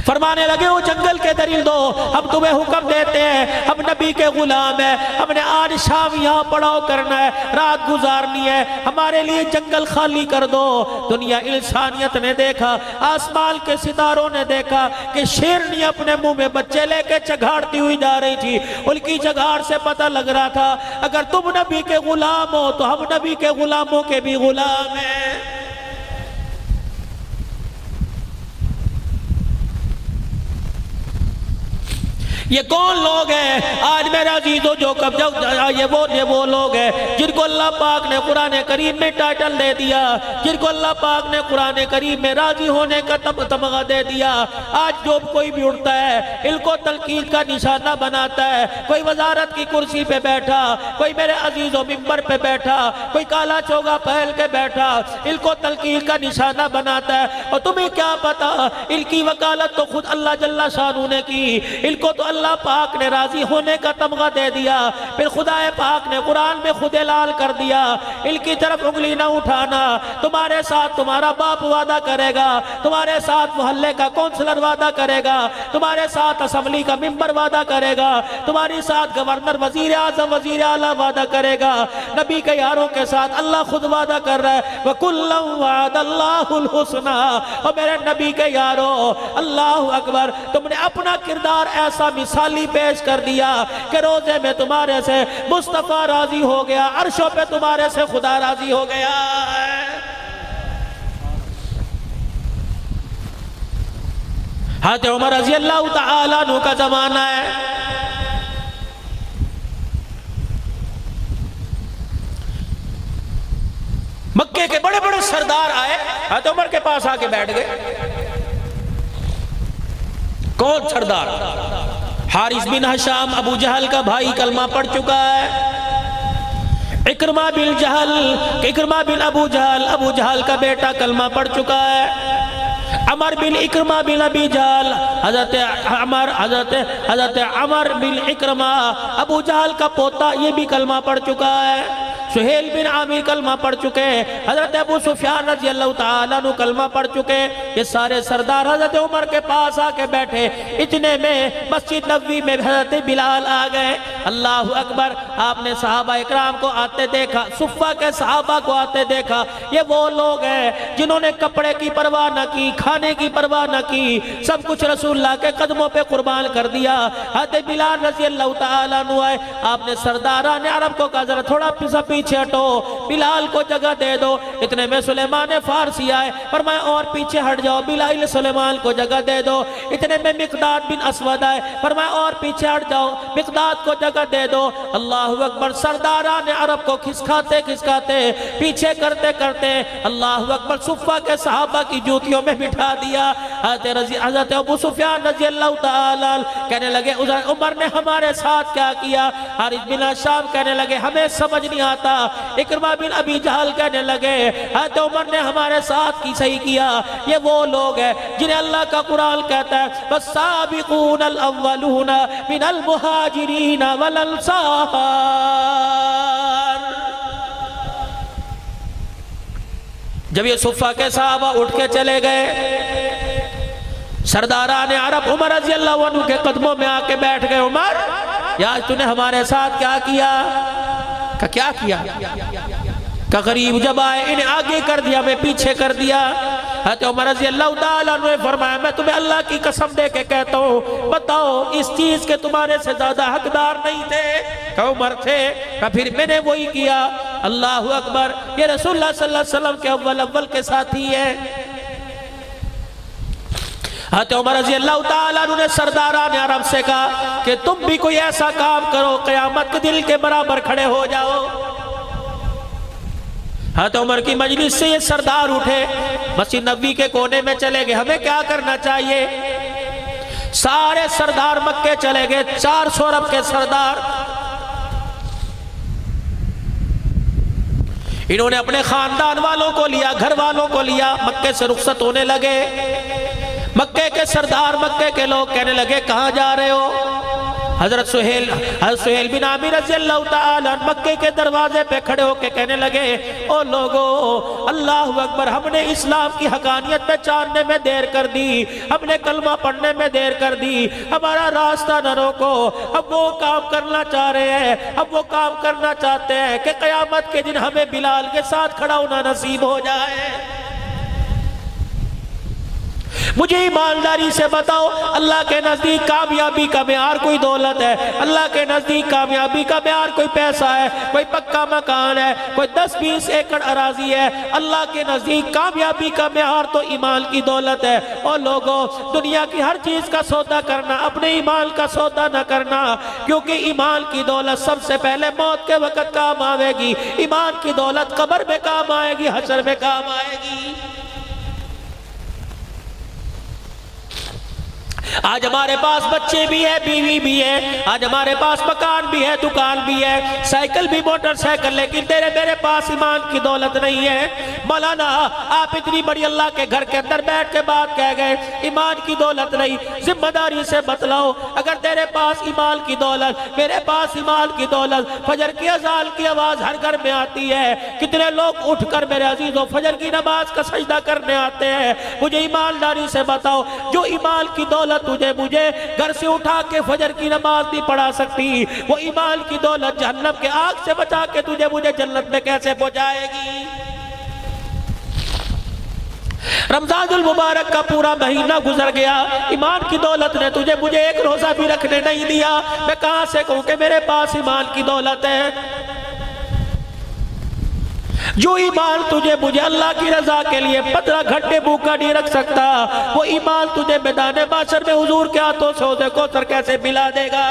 فرمانے لگے وہ جنگل کے درندوں, ہم تمہیں حکم دیتے ہیں, ہم نبی کے غلام ہیں, ہم نے آج شام یہاں پڑاؤ کرنا ہے, رات گزارنی ہے, ہمارے لیے جنگل خالی کر دو. دنیا انسانیت نے دیکھا, آسمان کے ستاروں نے دیکھا کہ شیرنی اپنے منہ میں بچے لے کے چگھاڑتی ہوئی جا رہی تھی. ان کی چگھاڑ سے پتہ لگ رہا تھا اگر تم نبی کے غلام ہو تو ہم نبی کے غلاموں کے بھی غلام ہیں. یہ کون لوگ ہیں آج میرے عزیزو, جو یہ وہ لوگ ہیں جن کو اللہ پاک نے قرآن کریم میں ٹائٹل دے دیا, جن کو اللہ پاک نے قرآن کریم میں راضی ہونے کا تمغہ دے دیا. آج جو کوئی بھی اٹھتا ہے ان کو تنقید کا نشانہ بناتا ہے, کوئی وزارت کی کرسی پہ بیٹھا, کوئی میرے عزیزو ممبر پہ بیٹھا, کوئی کالا چوگا پہل کے بیٹھا, ان کو تنقید کا نشانہ بناتا ہے. اور تمہیں کیا پتا ان کی وکالت تو خود اللہ جل شانہ نے کی, ان کو تو اللہ پاک نے راضی ہونے کا تمغہ دے دیا. پھر خدا پاک نے قرآن میں خود اعلان کر دیا ان کی طرف انگلی نہ اٹھانا, تمہارے ساتھ تمہارا باپ وعدہ کرے گا, تمہارے ساتھ محلے کا کونسلر وعدہ کرے گا, تمہارے ساتھ اسمبلی کا ممبر وعدہ کرے گا, تمہاری ساتھ گورنر, وزیر اعظم, وزیر اعلیٰ وعدہ کرے گا. نبی کے یاروں کے ساتھ اللہ خود وعدہ کر رہا ہے وَكُلًّا وَعَدَ اللَّهُ الْحُسْنَى. اور میرے نبی کے یاروں, اللہ اکبر, تم نے اپنا کردار ایسا مثالی پیش کر دیا کہ روزے میں تمہارے سے مصطفیٰ راضی ہو گیا, عرشوں پہ تمہارے سے خدا راضی ہو گیا. حضرت عمر رضی اللہ تعالیٰ عنہ کا زمانہ ہے, مکے کے بڑے بڑے سردار آئے, حضرت عمر کے پاس آ کے بیٹھ گئے. کون سردار؟ حارث بن ہشام, ابو جہل کا بھائی, کلمہ پڑھ چکا ہے. اکرمہ بن ابو جہل کا بیٹا کلمہ پڑھ چکا ہے. عمر بن اکرمہ بن ابی جہل, حضرت عمر بن اکرمہ ابو جہل کا پوتا, یہ بھی کلمہ پڑھ چکا ہے. سہیل بن عامر کلمہ پڑھ چکے, حضرت ابو سفیان رضی اللہ تعالیٰ عنہ کلمہ پڑھ چکے. یہ سارے سردار حضرت عمر کے پاس آ کے بیٹھے. اتنے میں مسجد نبوی میں حضرت بلال آ گئے. اللہ اکبر, آپ نے صحابہ اکرام کو آتے دیکھا, صفہ کے صحابہ کو آتے دیکھا. یہ وہ لوگ ہیں جنہوں نے کپڑے کی پرواہ نہ کی, کھانے کی پرواہ نہ کی, سب کچھ رسول اللہ کے قدموں پہ قربان کر دیا. حضرت بلال رضی اللہ تعالیٰ عنہ آئے, آپ نے سرداران عرب کو کہا ذرا تھوڑا پیچھے ہٹو, بلال کو جگہ دے دو. اتنے میں سلیمان فارسی آئے, فرمایا اور پیچھے ہٹ جاؤ, بلال سلیمان کو جگہ دے دو. اتنے میں مقداد بن اسود آئے, فرمایا اور پیچھے ہٹ جاؤ, مقداد کو جگہ دے دو. اللہ اکبر, سرداران عرب کو کھسکاتے پیچھے کرتے اللہ اکبر, صفہ کے صحابہ کی جوتیوں میں بٹھا دیا. حضرت ابو سفیان رضی اللہ تعالیٰ کہنے لگے عمر نے ہمارے ساتھ کیا کیا؟ حارث بن شام کہنے لگے ہمیں سمجھ نہیں آتا۔ اکرمہ بن ابی جہل کہنے لگے حضرت عمر نے ہمارے ساتھ کی صحیح کیا، یہ وہ لوگ ہیں جنہیں اللہ کا قرآن کہتا ہے والسابقون الاولون من المہاجرین والانصار۔ جب یہ صفہ کے صحابہ اٹھ کے چلے گئے، سرداران عرب عمر رضی اللہ عنہ کے قدموں میں آ کے بیٹھ گئے۔ عمر یا تو نے ہمارے ساتھ کیا کیا؟ کہ کیا کیا؟ کہ غریب جب آئے انہیں آگے کر دیا، میں پیچھے کر دیا۔ حضرت عمر رضی اللہ تعالیٰ عنہ نے فرمایا میں تمہیں اللہ کی قسم دے کے کہتا ہوں بتاؤ اس چیز کے تمہارے سے زیادہ حقدار نہیں تھے؟ کہ عمر تھے۔ کہ پھر میں نے وہی کیا۔ اللہ اکبر، یہ رسول اللہ صلی اللہ علیہ وسلم کے اول کے ساتھی ہے۔ حضرت عمر رضی اللہ تعالیٰ عنہ نے سرداران عرب سے کہا کہ تم بھی کوئی ایسا کام کرو قیامت کے دل کے برابر کھڑے ہو جاؤ۔ حضرت عمر کی مجلس سے یہ سردار اٹھے، مسجد نبوی کے کونے میں چلے گئے، ہمیں کیا کرنا چاہیے؟ سارے سردار مکے چلے گئے، 400 عرب کے سردار۔ انہوں نے اپنے خاندان والوں کو لیا، گھر والوں کو لیا، مکے سے رخصت ہونے لگے۔ مکے کے سردار، مکے کے لوگ کہنے لگے کہاں جا رہے ہو؟ حضرت سہیل بن عامر رضی اللہ تعالیٰ مکے کے دروازے پہ کھڑے ہو کے کہنے لگے او لوگو اللہ اکبر، ہم نے اسلام کی حقانیت میں جاننے میں دیر کر دی، ہم نے کلمہ پڑھنے میں دیر کر دی، ہمارا راستہ نہ روکو۔ ہم وہ کام کرنا چاہ رہے ہیں، ہم وہ کام کرنا چاہتے ہیں کہ قیامت کے دن ہمیں بلال کے ساتھ کھڑا ہونا نصیب ہو جائے۔ مجھے ایمانداری سے بتاؤ، اللہ کے نزدیک کامیابی کا معیار کوئی دولت ہے؟ اللہ کے نزدیک کامیابی کا معیار کوئی پیسہ ہے، کوئی پکا مکان ہے، کوئی 10-20 ایکڑ اراضی ہے؟ اللہ کے نزدیک کامیابی کا معیار تو ایمان کی دولت ہے۔ اور لوگوں، دنیا کی ہر چیز کا سودا کرنا، اپنے ایمان کا سودا نہ کرنا، کیونکہ ایمان کی دولت سب سے پہلے موت کے وقت کام آئے گی۔ ایمان کی دولت قبر میں کام آئے گی، حشر میں کام آئے گی۔ آج ہمارے پاس بچے بھی ہیں، بیوی بھی ہے، آج ہمارے پاس مکان بھی ہے، دکان بھی ہے، سائیکل بھی، موٹر سائیکل، لیکن تیرے میرے پاس ایمان کی دولت نہیں ہے۔ مولانا آپ اتنی بڑی اللہ کے گھر کے اندر بیٹھ کے بات کہہ گئے ایمان کی دولت نہیں، ذمہ داری سے بتلاؤ اگر تیرے پاس ایمان کی دولت، میرے پاس ایمان کی دولت، فجر کی اذان کی آواز ہر گھر میں آتی ہے، کتنے لوگ اٹھ کر میرے عزیزوں فجر کی نماز کا سجدہ کرنے آتے ہیں؟ مجھے ایمانداری سے بتاؤ جو ایمان کی دولت مجھے گھر سے اٹھا کے فجر کی نماز نہیں پڑھا سکتی، وہ ایمان کی دولت جہنم کے آگ سے بچا کے مجھے جنت میں کیسے پہنچائے گی؟ رمضان المبارک کا پورا مہینہ گزر گیا، ایمان کی دولت نے مجھے ایک روزہ بھی رکھنے نہیں دیا، میں کہاں سے کہوں کہ میرے پاس ایمان کی دولت ہے؟ جو ایمان مجھے اللہ کی رضا کے لیے 15 گھنٹے بھوکا نہیں رکھ سکتا، وہ ایمان تجھے میدان محشر میں حضور کے ہاتھوں سے حوض کوثر کیسے پلا دے گا؟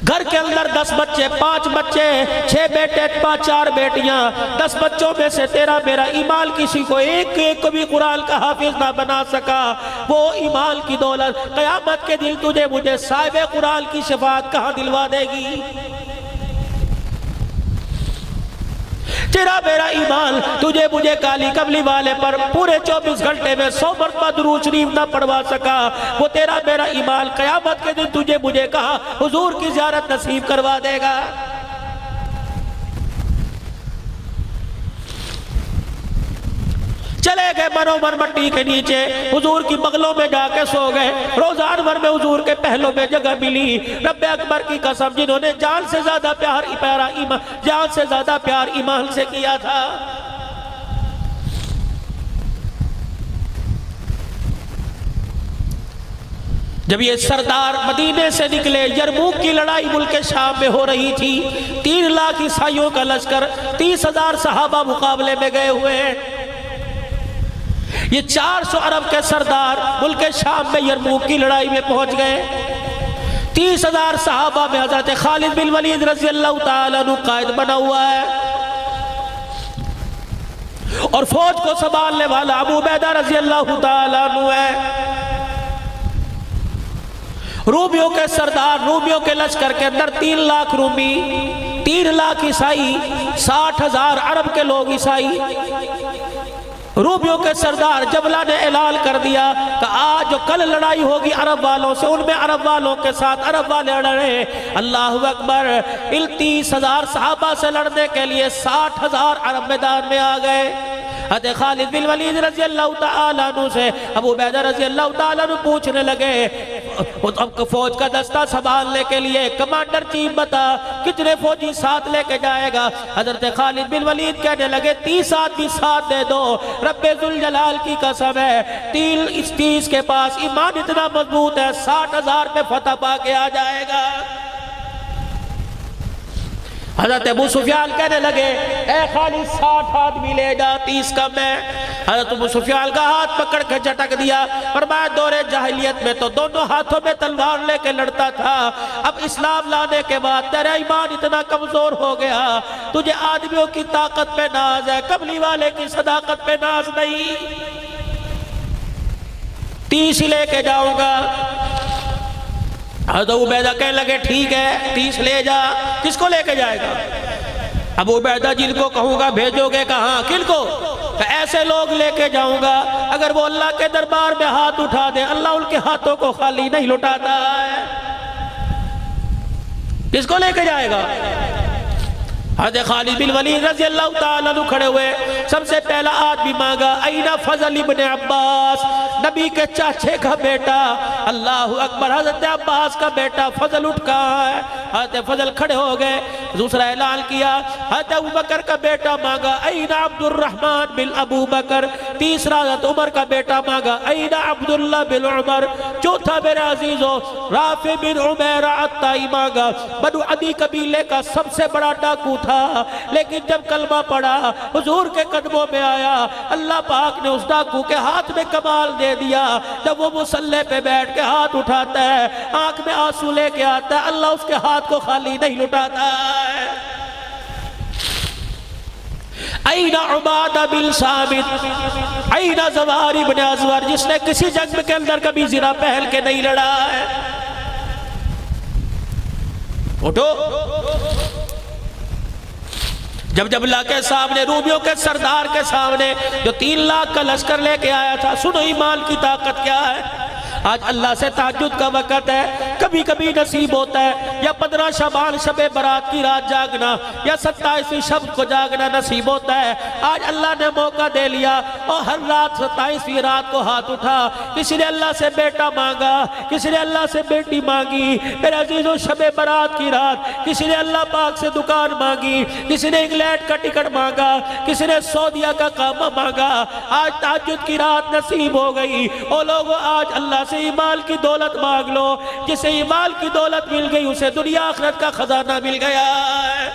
گھر کے اندر 10 بچے، 5 بچے، 6 بیٹے، 4 بیٹیاں، 10 بچوں میں سے تیرا میرا ایمان کسی کو ایک بھی قرآن کا حافظ نہ بنا سکا، وہ ایمان کی دولت قیامت کے دن مجھے صاحب قرآن کی شفاعت کہاں دلوا دے گی؟ تیرا میرا ایمان مجھے کالی کملی والے پر پورے 24 گھنٹے میں 100 مرتبہ درود شریف نہ پڑھوا سکا، وہ تیرا میرا ایمان قیامت کے دن مجھے کہاں حضور کی زیارت نصیب کروا دے گا؟ چلے گئے منور مٹی کے نیچے، حضور کی بغلوں میں جا کے سو گئے، روزہ انور میں حضور کے پہلوں میں جگہ ملی۔ رب اکبر کی قسم جنہوں نے جان سے زیادہ پیار ایمان سے کیا تھا، جب یہ سردار مدینے سے نکلے، یرموک کی لڑائی ملک شام میں ہو رہی تھی، 3 لاکھ عیسائیوں کا لشکر، 30,000 صحابہ مقابلے میں گئے ہوئے ہیں۔ یہ 400 عرب کے سردار ملک شام میں یرموک کی لڑائی میں پہنچ گئے۔ 30,000 صحابہ میں حضرت خالد بن ولید رضی اللہ تعالیٰ عنہ قائد بنا ہوا ہے۔ اور فوج کو سنبھالنے والا ابو عبیدہ رضی اللہ تعالیٰ عنہ ہے۔ رومیوں کے سردار، رومیوں کے لشکر کے اندر 3 لاکھ رومی، 3 لاکھ عیسائی، 60,000 عرب کے لوگ عیسائی۔ رومیوں کے سردار جبلہ نے اعلان کر دیا کہ آج جو کل لڑائی ہوگی عرب والوں سے، ان میں عرب والوں کے ساتھ عرب والے لڑے۔ اللہ اکبر، 30,000 صحابہ سے لڑنے کے لیے 60,000 عرب میدان میں آ گئے۔ حضرت خالد بن ولید رضی اللہ تعالیٰ عنہ سے ابو عبیدہ رضی اللہ تعالیٰ عنہ پوچھنے لگے، اب فوج کا دستہ سنبھالنے کے لیے کمانڈر چیف بتا کتنے فوجی ساتھ لے کے جائے گا؟ حضرت خالد بن ولید کہنے لگے 30 آدمی ساتھ دے دو، رب ذوالجلال کی قسم ہے 30 کے پاس ایمان اتنا مضبوط ہے 60,000 میں فتح پا کے آ جائے گا۔ حضرت ابو سفیان کہنے لگے اے خالد 60 آدمی لے جا، 30 کم ہے۔ حضرت ابو سفیان کا ہاتھ پکڑ کے جھٹک دیا، فرمایا دور جاہلیت میں تو دونوں ہاتھوں میں تلوار لے کے لڑتا تھا، اب اسلام لانے کے بعد تیرا ایمان اتنا کمزور ہو گیا، تجھے آدمیوں کی طاقت پہ ناز ہے، قبلی والے کی صداقت پہ ناز نہیں، 30 ہی لے کے جاؤں گا۔ حضرت ابو عبیدہ کہنے لگے ٹھیک ہے 30 لے جا۔ کس کو لے کے جائے گا؟ ابو عبیدہ جن کو کہوں گا بھیجو گے کہاں؟ کن کو؟ ایسے لوگ لے کے جاؤں گا اگر وہ اللہ کے دربار میں ہاتھ اٹھا دے اللہ ان کے ہاتھوں کو خالی نہیں لٹاتا ہے۔ کس کو لے کے جائے گا؟ حضرت خالد بن ولید رضی اللہ تعالیٰ عنہ کھڑے ہوئے، سب سے پہلا آدمی مانگا اینا فضل ابن عباس، نبی کے چاچے کا بیٹا، اللہ اکبر، حضرت عباس کا بیٹا فضل اٹھ کہاں ہے؟ حضرت فضل کھڑے ہو گئے، دوسرا اعلان کیا حضرت ابو بکر کا بیٹا مانگا اینا عبد الرحمن بن ابو بکر، تیسرا حضرت عمر کا بیٹا مانگا اینا عبداللہ بن عمر، چوتھا میرے عزیزو رافع بن عمیرہ عطائی مانگا۔ بنو عدی قبیلے کا سب سے بڑا ڈاکو تھا، لیکن جب کلمہ پڑھا حضور کے قدموں میں آیا، اللہ پاک نے اس ڈاکو کے ہاتھ میں کمال دے دیا، جب وہ مصلی پہ بیٹھ کے ہاتھ اٹھاتا ہے آنکھ میں آنسو لے کے آتا ہے، اللہ اس کے ہاتھ کو خالی نہیں لٹاتا ہے۔ اینا عبادہ بن ثابت، اینا زوار ابن ازور، جس نے کسی جنگ کے اندر کبھی زرہ پہل کے نہیں لڑا ہے، اٹھو۔ جب اللہ کے سامنے رومیوں کے سردار کے سامنے جو 3 لاکھ کا لشکر لے کے آیا تھا، سنو ایمان کی طاقت کیا ہے۔ آج اللہ سے تہجد کا وقت ہے، کبھی کبھی نصیب ہوتا ہے یا 15 شعبان شب برات کی رات جاگنا یا 27ویں شب کو جاگنا نصیب ہوتا ہے۔ آج اللہ نے موقع دے لیا اور ہر رات 27ویں رات کو ہاتھ اٹھا، کسی نے اللہ سے بیٹا مانگا، کسی نے اللہ سے بیٹی مانگی، میرے عزیزو شب برات کی رات کسی نے اللہ پاک سے دکان مانگی، کسی نے انگلینڈ کا ٹکٹ مانگا، کسی نے سعودیہ کا کام مانگا۔ آج تہجد کی رات نصیب ہو گئی۔ او لوگو آج اللہ سے ایمان کی دولت مانگ لو، جسے ایمان کی دولت مل گئی اسے دنیا آخرت کا خزانہ مل گیا ہے،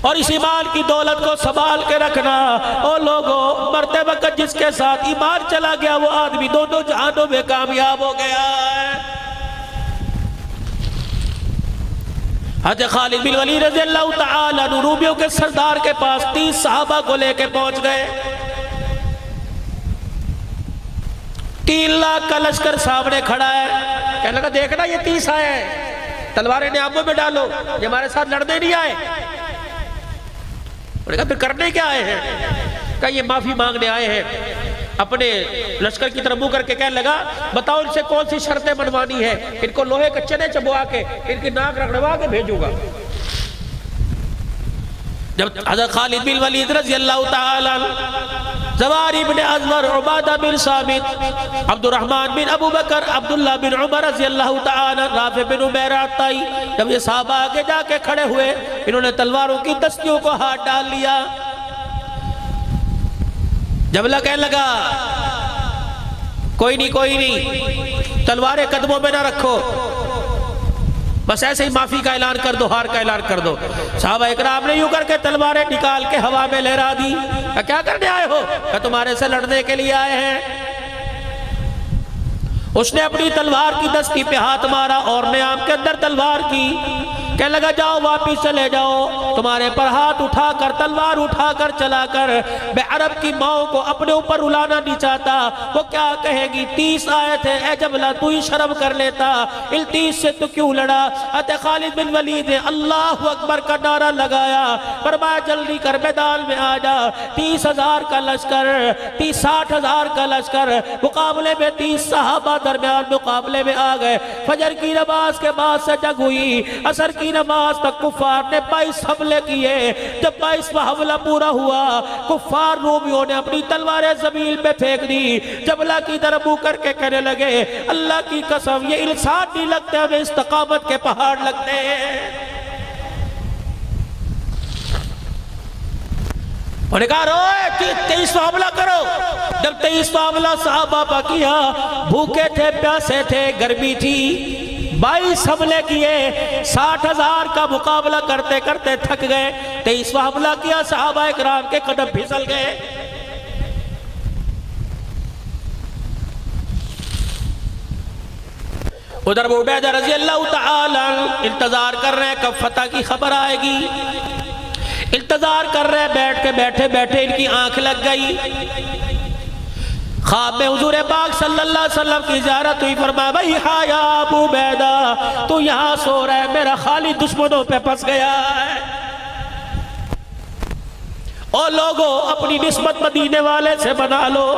اور اس ایمان کی دولت کو سنبھال کے رکھنا۔ او لوگو مرتے وقت جس کے ساتھ ایمان چلا گیا وہ آدمی دونوں جہانوں میں کامیاب ہو گیا ہے۔ حضرت خالد بن ولید رضی اللہ تعالیٰ عنہ رومیوں کے سردار کے پاس 30 صحابہ کو لے کے پہنچ گئے، 3 لاکھ کا لشکر سامنے کھڑا ہے، کہنے لگا دیکھنا یہ 30 آئے ہیں، تلواریں نیاموں میں ڈالو، یہ ہمارے ساتھ لڑنے نہیں آئے۔ انہوں نے کہا پھر کرنے کیا آئے ہیں؟ کہا یہ معافی مانگنے آئے ہیں۔ اپنے لشکر کی طرف منہ کر کے کہنے لگا بتاؤ ان سے کون سی شرطیں منوانی ہے، ان کو لوہے کے چنے چبوا کے ان کی ناک رگڑوا کے بھیجوں گا۔ جب حضرت خالد بن ولید رضی اللہ تعالیٰ زوار ابن ازور، عبادہ بن ثابت، عبد الرحمن بن ابو بکر، عبداللہ بن عمر رضی اللہ تعالیٰ، رافع بن عمیرہ عطائی، جب یہ صحابہ آگے جا کے کھڑے ہوئے انہوں نے تلواروں کی دستیوں کو ہاتھ ڈال لیا۔ جب اللہ کہنے لگا کوئی نہیں تلواریں قدموں میں نہ رکھو، بس ایسے ہی معافی کا اعلان کر دو، ہار کا اعلان کر دو۔ صحابہ اکرام نے یوں کر کے تلواریں نکال کے ہوا میں لہرا دی۔ کیا کرنے آئے ہو؟ کہ تمہارے سے لڑنے کے لیے آئے ہیں۔ اس نے اپنی تلوار کی دستی پہ ہاتھ مارا اور نیام کے اندر تلوار کی کہنے لگا جاؤ واپس چلے جاؤ، تمہارے پر ہاتھ اٹھا کر تلوار اٹھا کر چلا کر میں عرب کی ماؤں کو اپنے اوپر رلانا نہیں چاہتا، وہ کیا کہے گی 30 آئے تھے، اے جبلہ تو ہی شرم کر لیتا، ان 30 سے تو کیوں لڑا؟ حضرت خالد بن ولید نے اللہ اکبر کا نعرہ لگایا، فرمایا جلدی کر میدان میں آ جا، 30,000 کا لشکر 60,000 کا لشکر مقابلے میں 30 صحابہ درمیان مقابلے میں آ گئے۔ فجر کی نماز کے بعد سے جنگ ہوئی، عصر کی نماز تک کفار نے 22 حملے کیے۔ جب 22واں حملہ پورا ہوا، کفار رومیوں نے اپنی تلواریں زمین پہ پھینک دی، جبلہ کی طرف منہ کر کے کہنے لگے اللہ کی قسم یہ انسان نہیں لگتے، ہمیں استقامت کے پہاڑ لگتے ہیں۔ انہوں نے کہا روئے 23واں حملہ کرو۔ جب 23واں حملہ صحابہ پا کیا، بھوکے تھے پیاسے تھے گرمی تھی، 22 حملے کیے، 60,000 کا مقابلہ کرتے کرتے تھک گئے۔ 23واں حملہ کیا، صحابہ اکرام کے قدم پھسل گئے۔ ادھر ابو عبیدہ رضی اللہ تعالی انتظار کر رہے ہیں کب فتح کی خبر آئے گی، انتظار کر رہے ہیں، بیٹھ کے بیٹھے بیٹھے ان کی آنکھ لگ گئی، خواب میں حضور پاک صلی اللہ علیہ وسلم کی زیارت ہوئی، فرمایا بھئی ہاں یا ابو عبیدہ تو یہاں سو رہا ہے، میرا خالد دشمنوں پہ پھنس گیا ہے۔ اور لوگوں اپنی نسبت مدینے والے سے بنا لو،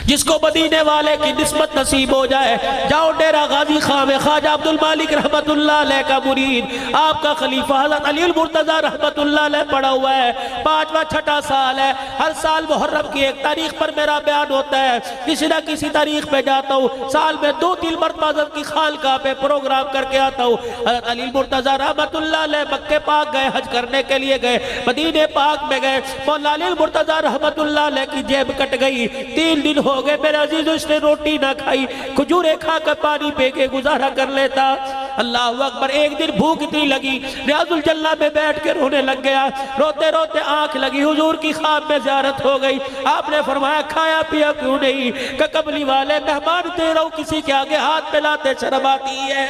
جس کو مدینے والے کی نسبت نصیب ہو جائے، جاؤ ڈیرہ غازی خان میں خواجہ عبد المالک رحمت اللہ علیہ کا مرید، آپ کا خلیفہ حضرت علی المرتضی رحمت اللہ علیہ پڑا ہوا ہے، 5واں 6واں سال ہے، ہر سال محرم کی ایک تاریخ پر میرا بیان ہوتا ہے، کسی نہ کسی تاریخ پہ جاتا ہوں، سال میں 2-3 مرتبہ حضرت کی خانقاہ پہ پروگرام کر کے آتا ہوں۔ حضرت علی المرتضی رحمت اللہ علیہ مکہ پاک گئے، حج کرنے کے لیے گئے، مدینے پاک میں گئے، مولا علی المرتضی رحمت اللہ علیہ کی جیب کٹ گئی، 3 دن ہو گئے میرے عزیزو اس نے روٹی نہ کھائی، کھجورے کھا کر پانی پی کے گزارا کر لیتا۔ اللہ اکبر، ایک دن بھوک اتنی لگی، ریاض الجنہ میں بیٹھ کے رونے لگ گیا، روتے روتے آنکھ لگی، حضور کی خواب میں زیارت ہو گئی، آپ نے فرمایا کھایا پیا کیوں نہیں؟ کہ قبلی والے مہمان دے رہا ہوں، کسی کے آگے ہاتھ ملاتے شرم آتی ہے،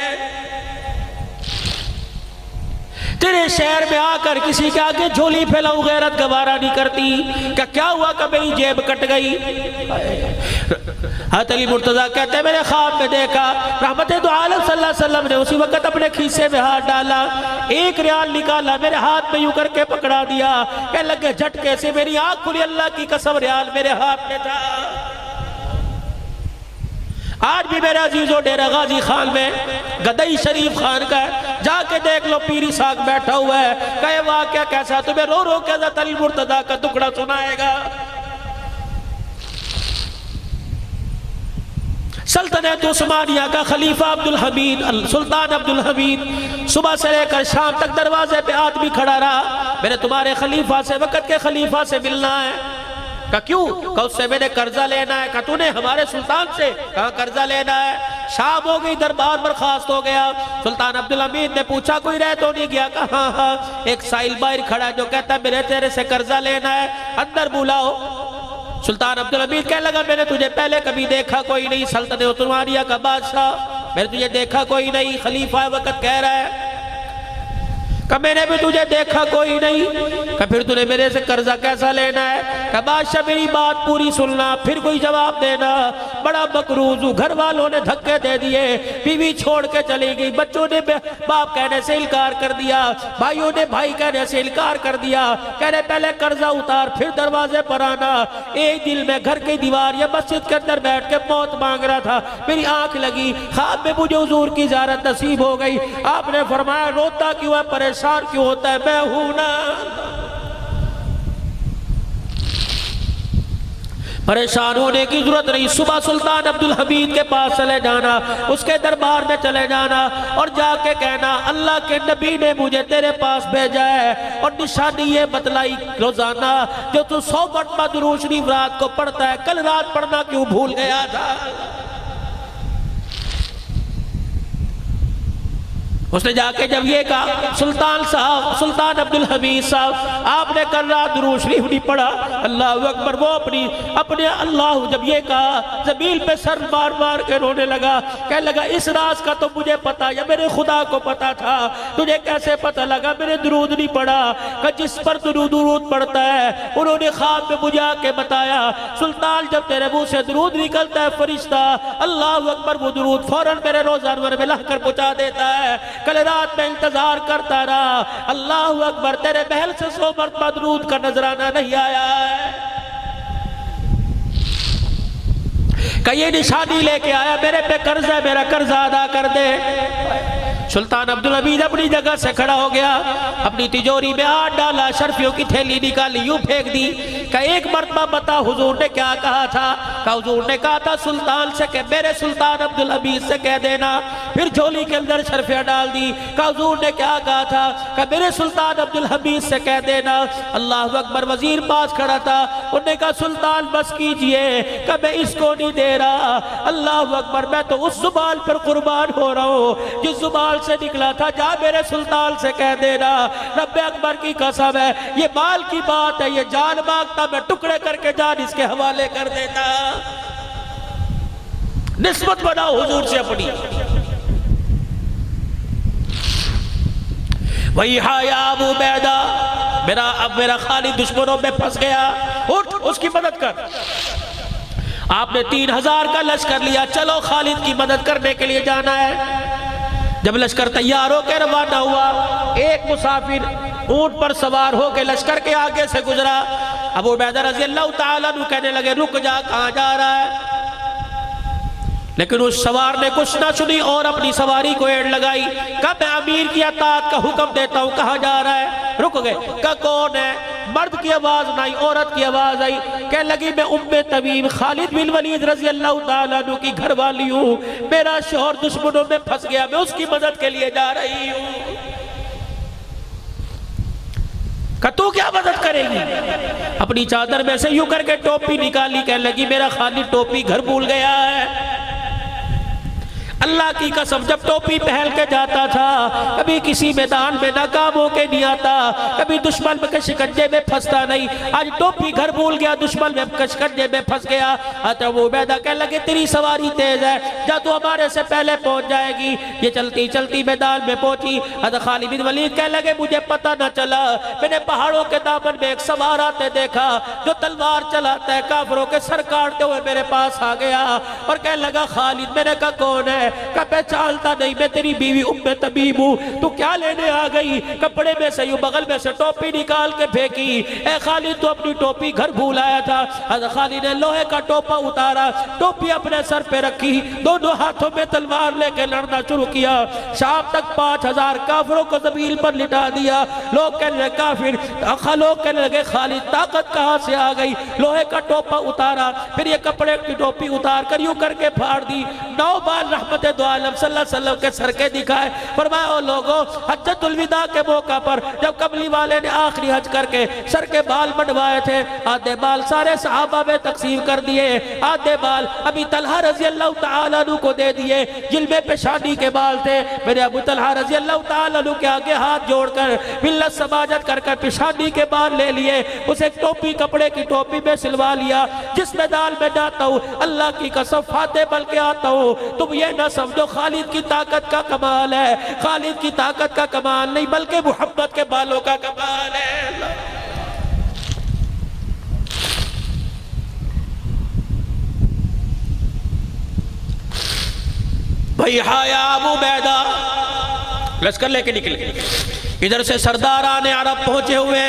تیرے شہر میں آ کر کسی کے آگے جھولی پھیلاؤں غیرت گوارا نہیں کرتی، کہ کیا ہوا کہ میری جیب کٹ گئی؟ حضرت علی مرتضیٰ کہتے ہیں میں نے خواب میں دیکھا رحمت دو عالم صلی اللہ علیہ وسلم نے اسی وقت اپنے کھیسے میں ہاتھ ڈالا، 1 ریال نکالا، میرے ہاتھ میں یوں کر کے پکڑا دیا، کہنے لگے جھٹکے سے میری آنکھ کھلی، اللہ کی قسم ریال میرے ہاتھ میں تھا۔ آج بھی میرے عزیزو ڈیرہ غازی خان میں گدئی شریف خان کا ہے، جا کے دیکھ لو، پیری ساکھ بیٹھا ہوا ہے، کہے واقعہ کیسا؟ تمہیں رو رو کے حضرت علی مرتضیٰ کا ٹکڑا سنائے گا۔ سلطنت عثمانیہ کا خلیفہ عبدالحمید، سلطان عبدالحمید، صبح سے لے کر شام تک دروازے پہ آدمی کھڑا رہا، میں نے تمہارے خلیفہ سے، وقت کے خلیفہ سے ملنا ہے۔ کہا کیوں؟ کہا اس سے میں نے قرضہ لینا ہے۔ کہا تو نے ہمارے سلطان سے؟ کہا قرضہ لینا ہے۔ شام ہو گئی، دربار برخاست ہو گیا، سلطان عبدالحمید نے پوچھا کوئی رہ تو نہیں گیا؟ کہا ہاں ہاں، ایک سائل باہر کھڑا ہے جو کہتا ہے میرے تیرے سے قرضہ لینا ہے، اندر بلاؤ۔ سلطان عبدالحمید کہنے لگا میں نے تجھے پہلے کبھی دیکھا کوئی نہیں، سلطنت عثمانیہ کا بادشاہ، میں نے تجھے دیکھا کوئی نہیں، خلیفہ وقت کہہ رہا ہے کہ میں نے بھی تجھے دیکھا کوئی نہیں، کہ پھر تُنے میرے سے قرضہ کیسا لینا ہے؟ کہ بادشاہ میری بات پوری سننا پھر کوئی جواب دینا، بڑا مقروض ہوں، گھر والوں نے دھکے دے دیے، بیوی چھوڑ کے چلی گئی، بچوں نے باپ کہنے سے انکار کر دیا، بھائیوں نے بھائی کہنے سے انکار کر دیا، کہنے پہلے قرضہ اتار پھر دروازے پر آنا۔ ایک دل میں گھر کی دیوار یا مسجد کے اندر بیٹھ کے موت مانگ رہا تھا، میری آنکھ لگی، خواب میں مجھے حضور کی زیارت نصیب ہو گئی، آپ نے فرمایا روتا کیوں ہے، پریشان کیوں ہوتا ہے؟ میں ہوں نا، پریشان ہونے کی ضرورت نہیں۔ صبح سلطان عبدالحمید کے پاس چلے جانا، اس کے دربار میں چلے جانا اور جا کے کہنا اللہ کے نبی نے مجھے تیرے پاس بھیجا ہے اور نشانی یہ بتلائی روزانہ جو تو 100 مرتبہ درود شریف رات کو پڑھتا ہے، کل رات پڑھنا کیوں بھول گیا تھا؟ اس نے جا کے جب یہ کہا سلطان عبدالحمید صاحب آپ نے کر رہا درود شریف نہیں پڑھا، اللہ اکبر، وہ اپنے اللہ جب یہ کہا زمین پہ سر مار مار کے رونے لگا، کہنے لگا اس راز کا تو مجھے پتا یا میرے خدا کو پتا تھا، تجھے کیسے پتا لگا میں نے درود نہیں پڑھا؟ کہ جس پر درود پڑھتا ہے انہوں نے خواب میں مجھے آ کے بتایا سلطان جب تیرے منہ سے درود نکلتا ہے فرشتہ اللہ اکبر وہ درود فوراً میرے روزہ انور میں لا کر پہنچا دیتا ہے۔ کل رات میں انتظار کرتا رہا، اللہ اکبر تیرے محل سے 100 مرتبہ درود کا نظرانہ نہیں آیا ہے۔ کہ یہ نشانی لے کے آیا میرے پہ قرض ہے، میرا قرض ادا کر دے۔ سلطان عبدالحمید اپنی جگہ سے کھڑا ہو گیا، اپنی تجوری میں ہاتھ ڈالا، شرفیوں کی تھیلی نکالی، یوں پھینک دی کہ ایک مرتبہ بتا حضور نے کیا کہا تھا؟ کہ حضور نے کہا تھا سلطان سے کہ میرے سلطان عبدالحمید سے کہہ دینا۔ پھر جھولی کے اندر شرفیاں ڈال دی کہ حضور نے کیا کہا تھا؟ کہ میرے سلطان عبدالحمید سے کہہ دینا۔ اللہ اکبر، وزیر پاس کھڑا تھا، انہوں نے کہا سلطان بس کیجئے کہ میں اس کو نہیں دے رہا، اللہ اکبر میں تو اس زبان پر قربان ہو رہا ہوں جس زبان سے نکلا تھا، جا میرے سلطان سے کہہ دینا رب اکبر کی قسم ہے یہ مال کی بات ہے، یہ جان مانگتا میں ٹکڑے کر کے جان اس کے حوالے کر دیتا۔ نسبت بناؤ حضور سے اپنی۔ وہی یا ابو عبیدہ، میرا خالد دشمنوں میں پھنس گیا، اٹھ اس کی مدد کر۔ آپ نے 3000 کا لشکر لیا، چلو خالد کی مدد کرنے کے لیے جانا ہے۔ جب لشکر تیار ہو کے روانہ ہوا، ایک مسافر اونٹ پر سوار ہو کے لشکر کے آگے سے گزرا۔ ابو عبیدہ رضی اللہ تعالیٰ عنہ کہنے لگے رک جا، کہاں جا رہا ہے؟ لیکن اس سوار نے کچھ نہ سنی اور اپنی سواری کو ایڑ لگائی۔ کہا میں امیر کی اطاعت کا حکم دیتا ہوں، کہاں جا رہا ہے؟ رک گئے، کہا کون ہے؟ مرد کی آواز نہ آئی، عورت کی آواز آئی، کہنے لگی میں تمیم خالد بن ولید رضی اللہ تعالیٰ عنہ کی گھر والی ہوں، میرا شوہر دشمنوں میں پھنس گیا، میں اس کی مدد کے لیے جا رہی ہوں۔ کہ تو کیا مدد کرے گی؟ اپنی چادر میں سے یوں کر کے ٹوپی نکالی، کہنے لگی میرا خالد ٹوپی گھر بھول گیا ہے۔ اللہ کی قسم جب ٹوپی پہن کے جاتا تھا کبھی کسی میدان میں ناکام ہو کے نہیں آتا، کبھی دشمن کے شکنجے میں پھنستا نہیں۔ آج ٹوپی گھر بھول گیا، دشمن میں شکنجے میں پھنس گیا۔ ابو عبیدہ کہنے لگے تیری سواری تیز ہے، جا تو ہمارے سے پہلے پہنچ جائے گی۔ یہ چلتی چلتی میدان میں پہنچی۔ حضرت خالد بن ولید کہنے لگے مجھے پتہ نہ چلا، میں نے پہاڑوں کے دامن میں ایک سوار آتے دیکھا جو تلوار چلاتا ہے، کافروں کے سر کاٹتے ہوئے میرے پاس آ گیا اور کہنے لگا خالد۔ میں نے کہا کون ہے؟ کہ پہچانتا نہیں، میں تیری بیوی طبیب ہوں، تو کیا لینے آ گئی؟ کپڑے میں سے یوں بغل میں سے ٹوپی نکال کے پھینکی۔ اے خالد تو اپنی ٹوپی گھر بھول آیا تھا۔ حضرت خالد نے لوہے کا ٹوپا اتارا، ٹوپی اپنے سر پہ رکھی، دونوں ہاتھوں میں تلوار لے کے لڑنا شروع کیا۔ شام تک 5000 کافروں کو زمین پر لٹا دیا۔ لوگ کہنے لگے کافر، لوگ کہنے لگے خالد طاقت کہاں سے آ گئی؟ لوہے کا ٹوپا اتارا، پھر یہ کپڑے کی ٹوپی اتار کر یوں کر کے پھاڑ دی۔ 9 بار رحمت دو عالم صلی اللہ علیہ وسلم کے سر کے دکھائے۔ فرمایا او لوگوں، حجۃ الوداع کے موقع پر جب کملی والے نے آخری حج کر کے سر کے بال بڑھوائے تھے، آدھے بال سارے صحابہ میں تقسیم کر دیے، آدھے بال ابی طلحہ رضی اللہ تعالیٰ عنہ کو دے دیے، جن میں پیشانی کے بال تھے۔ میرے ابو طلحہ رضی اللہ تعالیٰ عنہ کے آگے ہاتھ جوڑ کر ملت سماجت کر کر پیشانی کے بال لے لیے، اسے ایک ٹوپی کپڑے کی ٹوپی میں سلوا لیا۔ جس میدان میں جاتا ہوں اللہ کی قسم فاتح بن کے آتا ہوں، تم یہ نہ سمجھو خالد کی طاقت کا کمال ہے، خالد کی طاقت کا کمال نہیں بلکہ محمد کے بالوں کا کمال ہے۔ بھائی یا ابو عبیدہ لشکر لے کے نکلے، ادھر سے سرداران عرب پہنچے ہوئے۔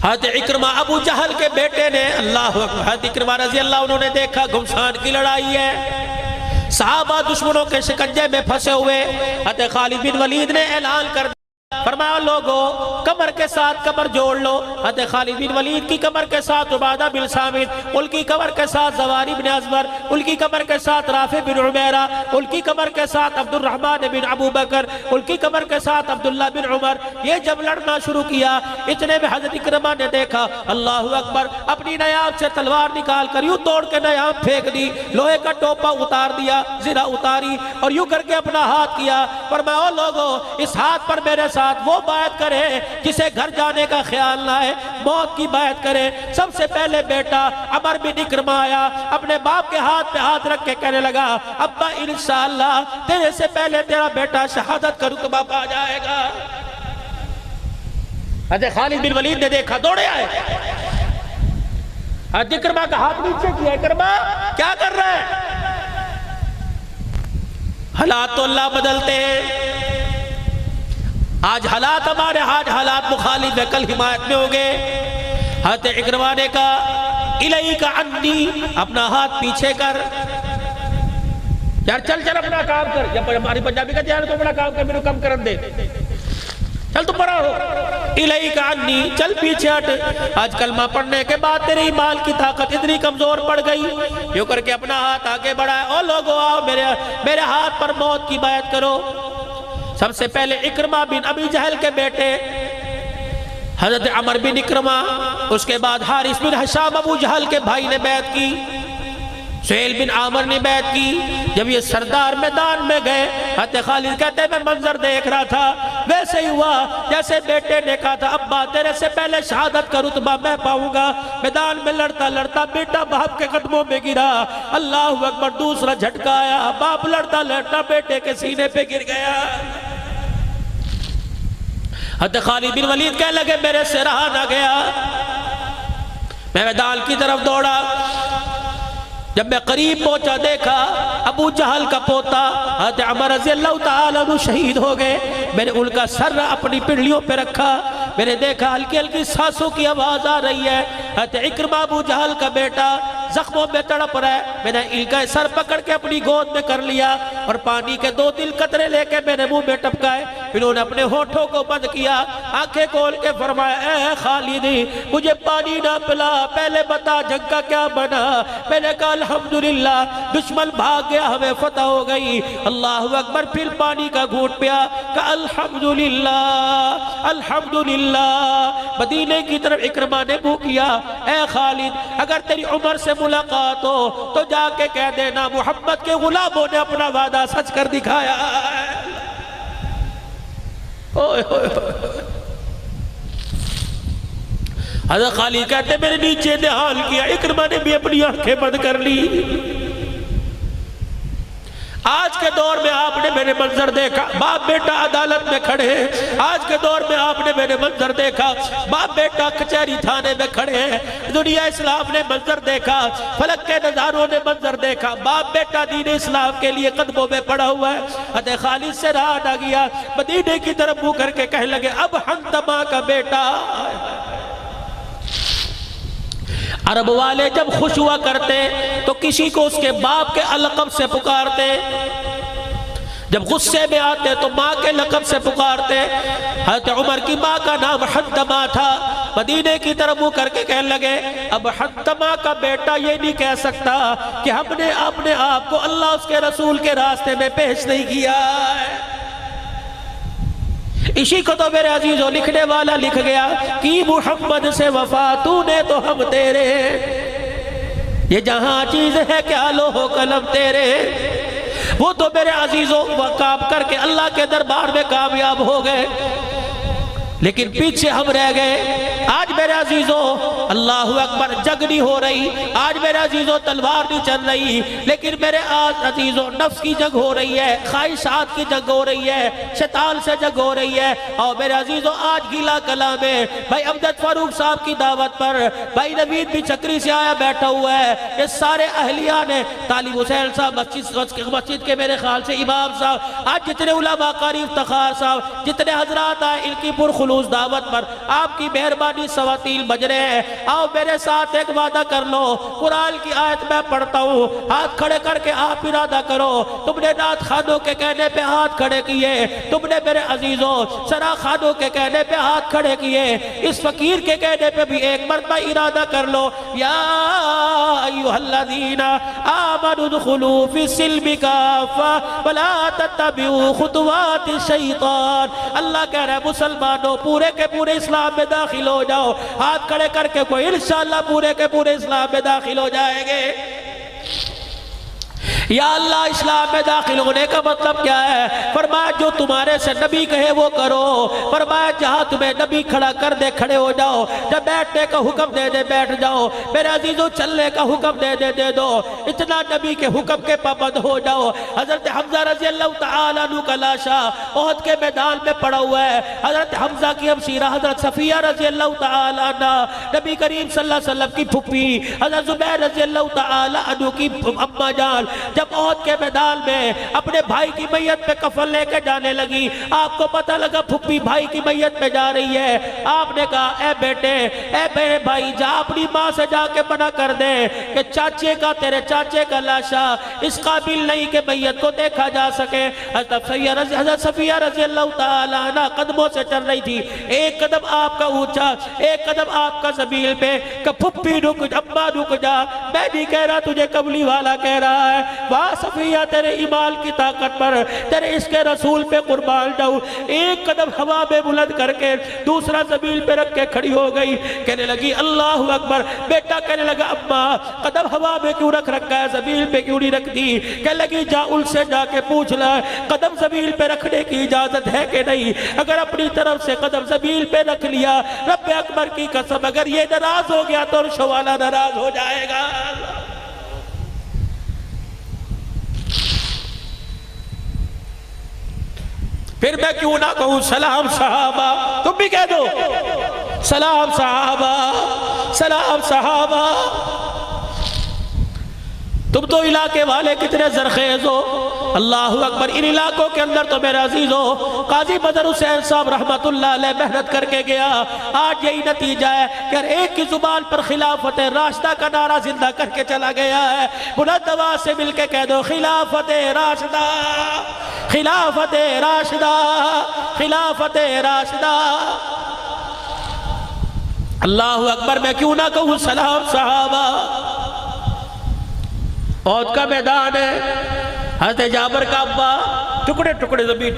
حضرت اکرمہ ابو جہل کے بیٹے نے اللہ اکبر، حضرت اکرمہ رضی اللہ عنہ نے دیکھا گھمسان کی لڑائی ہے، صحابہ دشمنوں کے شکنجے میں پھنسے ہوئے۔ حضرت خالد بن ولید نے اعلان کر فرمایا لوگوں کمر کے ساتھ کمر جوڑ لو. حضرت خالد بن ولید کی کمر کے ساتھ عبادہ بن صامت، ان کی کمر کے ساتھ زواری بن ازبر، ان کی کمر کے ساتھ رافع بن عمیرہ، ان کی کمر کے ساتھ عبد الرحمن بن ابو بکر، ان کی کمر کے ساتھ عبداللہ بن عمر. یہ جب لڑنا شروع کیا اتنے میں حضرت اکرمہ نے دیکھا اللہ اکبر، اپنی نیام سے تلوار نکال کر یوں توڑ کے نیام پھینک دی، لوہے کا ٹوپا اتار دیا، زرہ اتاری اور یوں کر کے اپنا ہاتھ کیا. فرمایا او لوگوں اس ہاتھ پر میرے ساتھ وہ بیعت کرے جسے گھر جانے کا خیال نہ ہے، موت کی بیعت کرے. سب سے پہلے بیٹا عمر بن اکرمہ آیا، اپنے باپ کے ہاتھ پہ ہاتھ رکھ کے کہنے لگا ابا انشاءاللہ تیرے سے پہلے تیرا بیٹا شہادت کا رتبہ پا جائے گا. حضرت خالد بن ولید نے دیکھا، دوڑے آئے. حضرت اکرمہ کا ہاتھ نیچے کیا. اکرمہ کیا کر رہا ہے؟ حالات تو اللہ بدلتے ہیں. آج حالات ہمارے حالات مخالف ہے، کل حمایت میں ہوں گے. حضرت اکرمہ نے کہا الیک عنی، اپنا ہاتھ پیچھے کر. یار چل چل اپنا کام کر. جب ہماری پنجابی کا جہاں تو اپنا کام کر، میرے کم کرن دے. چل تو پڑا ہو. الیک عنی، چل پیچھے ہٹ. آج کلمہ پڑھنے کے بعد تیری ایمان کی طاقت اتنی کمزور پڑ گئی. یوں کر کے اپنا ہاتھ آگے بڑھائے. او لوگو آؤ میرے ہاتھ پر موت کی بیعت کرو. سب سے پہلے اکرمہ بن ابی جہل کے بیٹے حضرت عمر بن اکرمہ، اس کے بعد حارث بن حشام ابو جہل کے بھائی نے بیعت کی، سہیل بن عامر نے بیعت کی. جب یہ سردار میدان میں گئے حضرت خالد کہتے ہیں میں منظر دیکھ رہا تھا، ویسے ہی ہوا جیسے بیٹے نے کہا تھا ابا تیرے سے پہلے شہادت کا رتبہ میں پاؤں گا. میدان میں لڑتا لڑتا بیٹا باپ کے قدموں میں گرا. اللہ اکبر، دوسرا جھٹکا آیا، باپ لڑتا لڑتا بیٹے کے سینے پہ گر گیا. حضرت خالد بن ولید کہنے لگے میرے سے رہا نہ گیا. میں میدان کی طرف دوڑا. جب میں قریب پہنچا دیکھا ابو جہل کا پوتا حضرت عمر رضی اللہ تعالیٰ عنہ شہید ہو گئے. میں نے ان کا سر اپنی پنڈلیوں پہ رکھا. میں نے دیکھا ہلکی ہلکی سانسوں کی آواز آ رہی ہے. حضرت اکرمہ ابو جہل کا بیٹا زخموں میں تڑپ رہا ہے. میں نے ان کا سر پکڑ کے اپنی گود میں کر لیا اور پانی کے 2-3 قطرے لے کے میں نے منہ میں ٹپکائے. انہوں نے اپنے ہونٹوں کو بند کیا، آنکھیں کھول کے فرمایا اے خالد مجھے پانی نہ پلا، پہلے بتا جنگ کا کیا بنا. میں نے کہا الحمدللہ دشمن بھاگ گیا، ہمیں فتح ہو گئی. اللہ اکبر. پھر پانی کا گھونٹ پیا، کہا الحمدللہ الحمدللہ. مدینے کی طرف اکرمہ نے منہ کیا، اے خالد اگر تیری عمر سے ملاقات ہو تو جا کے کہہ دینا محمد کے غلاموں نے اپنا وعدہ سچ کر دکھایا. حضرت خالد کہتے میرے نیچے نہال کیا. اکرمہ نے بھی اپنی آنکھیں بند کر لی. آج کے دور میں آپ نے میرے منظر دیکھا، باپ بیٹا عدالت میں کھڑے ہیں. آج کے دور میں آپ نے میرے منظر دیکھا، باپ بیٹا کچہری تھانے میں کھڑے ہیں. دنیا اسلام نے منظر دیکھا، فلک کے نظاروں نے منظر دیکھا، باپ بیٹا دین اسلام کے لیے قدموں میں پڑا ہوا ہے. حضرت خالد سے رہا نہ گیا، مدینے کی طرف منہ کر کے کہنے لگے اب حنتمہ کا بیٹا. عرب والے جب خوش ہوا کرتے تو کسی کو اس کے باپ کے لقب سے پکارتے، جب غصے میں آتے تو ماں کے لقب سے پکارتے. حضرت عمر کی ماں کا نام حنتمہ تھا. مدینے کی طرف منہ کر کے کہنے لگے اب حنتمہ کا بیٹا یہ نہیں کہہ سکتا کہ ہم نے اپنے آپ کو اللہ اس کے رسول کے راستے میں پیش نہیں کیا ہے. اسی کو تو میرے عزیزوں لکھنے والا لکھ گیا کہ محمد سے وفا تو نے تو ہم تیرے، یہ جہاں چیز ہے کیا لوح قلم تیرے. وہ تو میرے عزیزوں کام کر کے اللہ کے دربار میں کامیاب ہو گئے، لیکن پیچھے ہم رہ گئے. آج میرے عزیزوں اللہ اکبر جنگ نہیں ہو رہی، آج میرے عزیزوں تلوار نہیں چل رہی، لیکن میرے عزیزوں نفس کی جنگ ہو رہی ہے، خواہشات کی جنگ ہو رہی ہے، شیطان سے جنگ ہو رہی ہے. اور میرے عزیزوں آج گیلا کلاں میں بھائی امجد فاروق صاحب کی دعوت پر بھائی نوید بھی چکری سے آیا بیٹھا ہوا ہے. یہ سارے اہلیہ نے طالب حسین صاحب مسجد کے میرے خیال سے امام صاحب، آج جتنے علماء قاری افتخار صاحب، جتنے حضرات آئے ان کی پرخلوص دعوت پر آپ کی مہربانی قربانی سواتیل بج رہے ہیں. آؤ میرے ساتھ ایک وعدہ کر لو, قرآن کی آیت میں پڑھتا ہوں, ہاتھ کھڑے کر کے آپ ارادہ کرو. تم نے نعت خانوں کے کہنے پہ ہاتھ کھڑے کیے, تم نے میرے عزیزوں سرا خانوں کے کہنے پہ ہاتھ کھڑے کیے, اس فقیر کے کہنے پہ بھی ایک مرتبہ ارادہ کر لو. یا ایھا الذین آمنوا ادخلوا فی السلم کافہ ولا تتبعوا خطوات الشیطان. اللہ کہہ رہا ہے مسلمانوں پورے کے پورے اسلام میں داخل ہو جاؤ. ہاتھ کھڑے کر کے کوئی انشاءاللہ پورے کے پورے اسلام میں داخل ہو جائیں گے. یا اللہ اسلام میں داخل ہونے کا مطلب کیا ہے؟ فرمایا جو تمہارے سے نبی کہے وہ کرو. فرمایا جہاں تمہیں نبی کھڑا کر دے کھڑے ہو جاؤ, جب بیٹھنے کا حکم دے دے بیٹھ جاؤ, میرے عزیزوں چلنے کا حکم دے دے دے دو. اتنا نبی کے حکم کے پابند ہو جاؤ. حضرت حمزہ رضی اللہ تعالیٰ عنہ کا لاشا احد کے میدان میں پڑا ہوا ہے. حضرت حمزہ کی ہمشیرہ حضرت صفیہ رضی اللہ تعالیٰ عنہ, نبی کریم صلی اللہ علیہ وسلم کی پھپھی حضرت زبیر رضی اللہ تعالیٰ عنہ کی اماں جان, جب احد کے میدان میں اپنے بھائی کی میت پہ کفن لے کے جانے لگی, آپ کو پتہ لگا پھپھی بھائی کی میت پہ جا رہی ہے. آپ نے کہا اے بیٹے اے میرے بھائی جا اپنی ماں سے جا کے منع کر دے کہ چاچے کا تیرے چاچے کا لاشا اس قابل نہیں کہ میت کو دیکھا جا سکے. حضرت صفیہ رضی اللہ تعالیٰ عنہ قدموں سے چل رہی تھی, ایک قدم آپ کا اونچا ایک قدم آپ کا زمین پہ, کہ پھپھی رک اماں رک جا, میں نہیں کہہ رہا تجھے کملی والا کہہ رہا ہے. واہ صفیہ تیرے ایمان کی طاقت پر تیرے اس کے رسول پہ قربان جاؤں. ایک قدم ہوا میں بلند کر کے دوسرا زمین پہ رکھ کے کھڑی ہو گئی. کہنے لگی اللہ اکبر. بیٹا کہنے لگا اماں قدم ہوا میں کیوں رکھ رکھا ہے, زمین پہ کیوں نہیں رکھ دی؟ کہنے لگی جا ان سے جا کے پوچھ لے قدم زمین پہ رکھنے کی اجازت ہے کہ نہیں. اگر اپنی طرف سے قدم زمین پہ رکھ لیا, رب اکبر کی قسم اگر یہ ناراض ہو گیا تو عرش والا ناراض ہو جائے گا. پھر میں کیوں نہ کہوں سلام صحابہ, تم بھی کہہ دو سلام صحابہ سلام صحابہ. تم تو علاقے والے کتنے زرخیز ہو, اللہ اکبر. ان علاقوں کے اندر تو میرے عزیزو قاضی بدر حسین صاحب رحمت اللہ علیہ محنت کر کے گیا. آج یہی نتیجہ ہے کہ ہر ایک کی زبان پر خلافت راشدہ کا نعرہ زندہ کر کے چلا گیا ہے. بلند آواز سے مل کے کہہ دو خلافت راشدہ خلافت راشدہ خلافت راشدہ. اللہ اکبر. میں کیوں نہ کہوں سلام صحابہ. احد کا میدان ہے, حضرت جابر کا ابا ٹکڑے ٹکڑے زمین,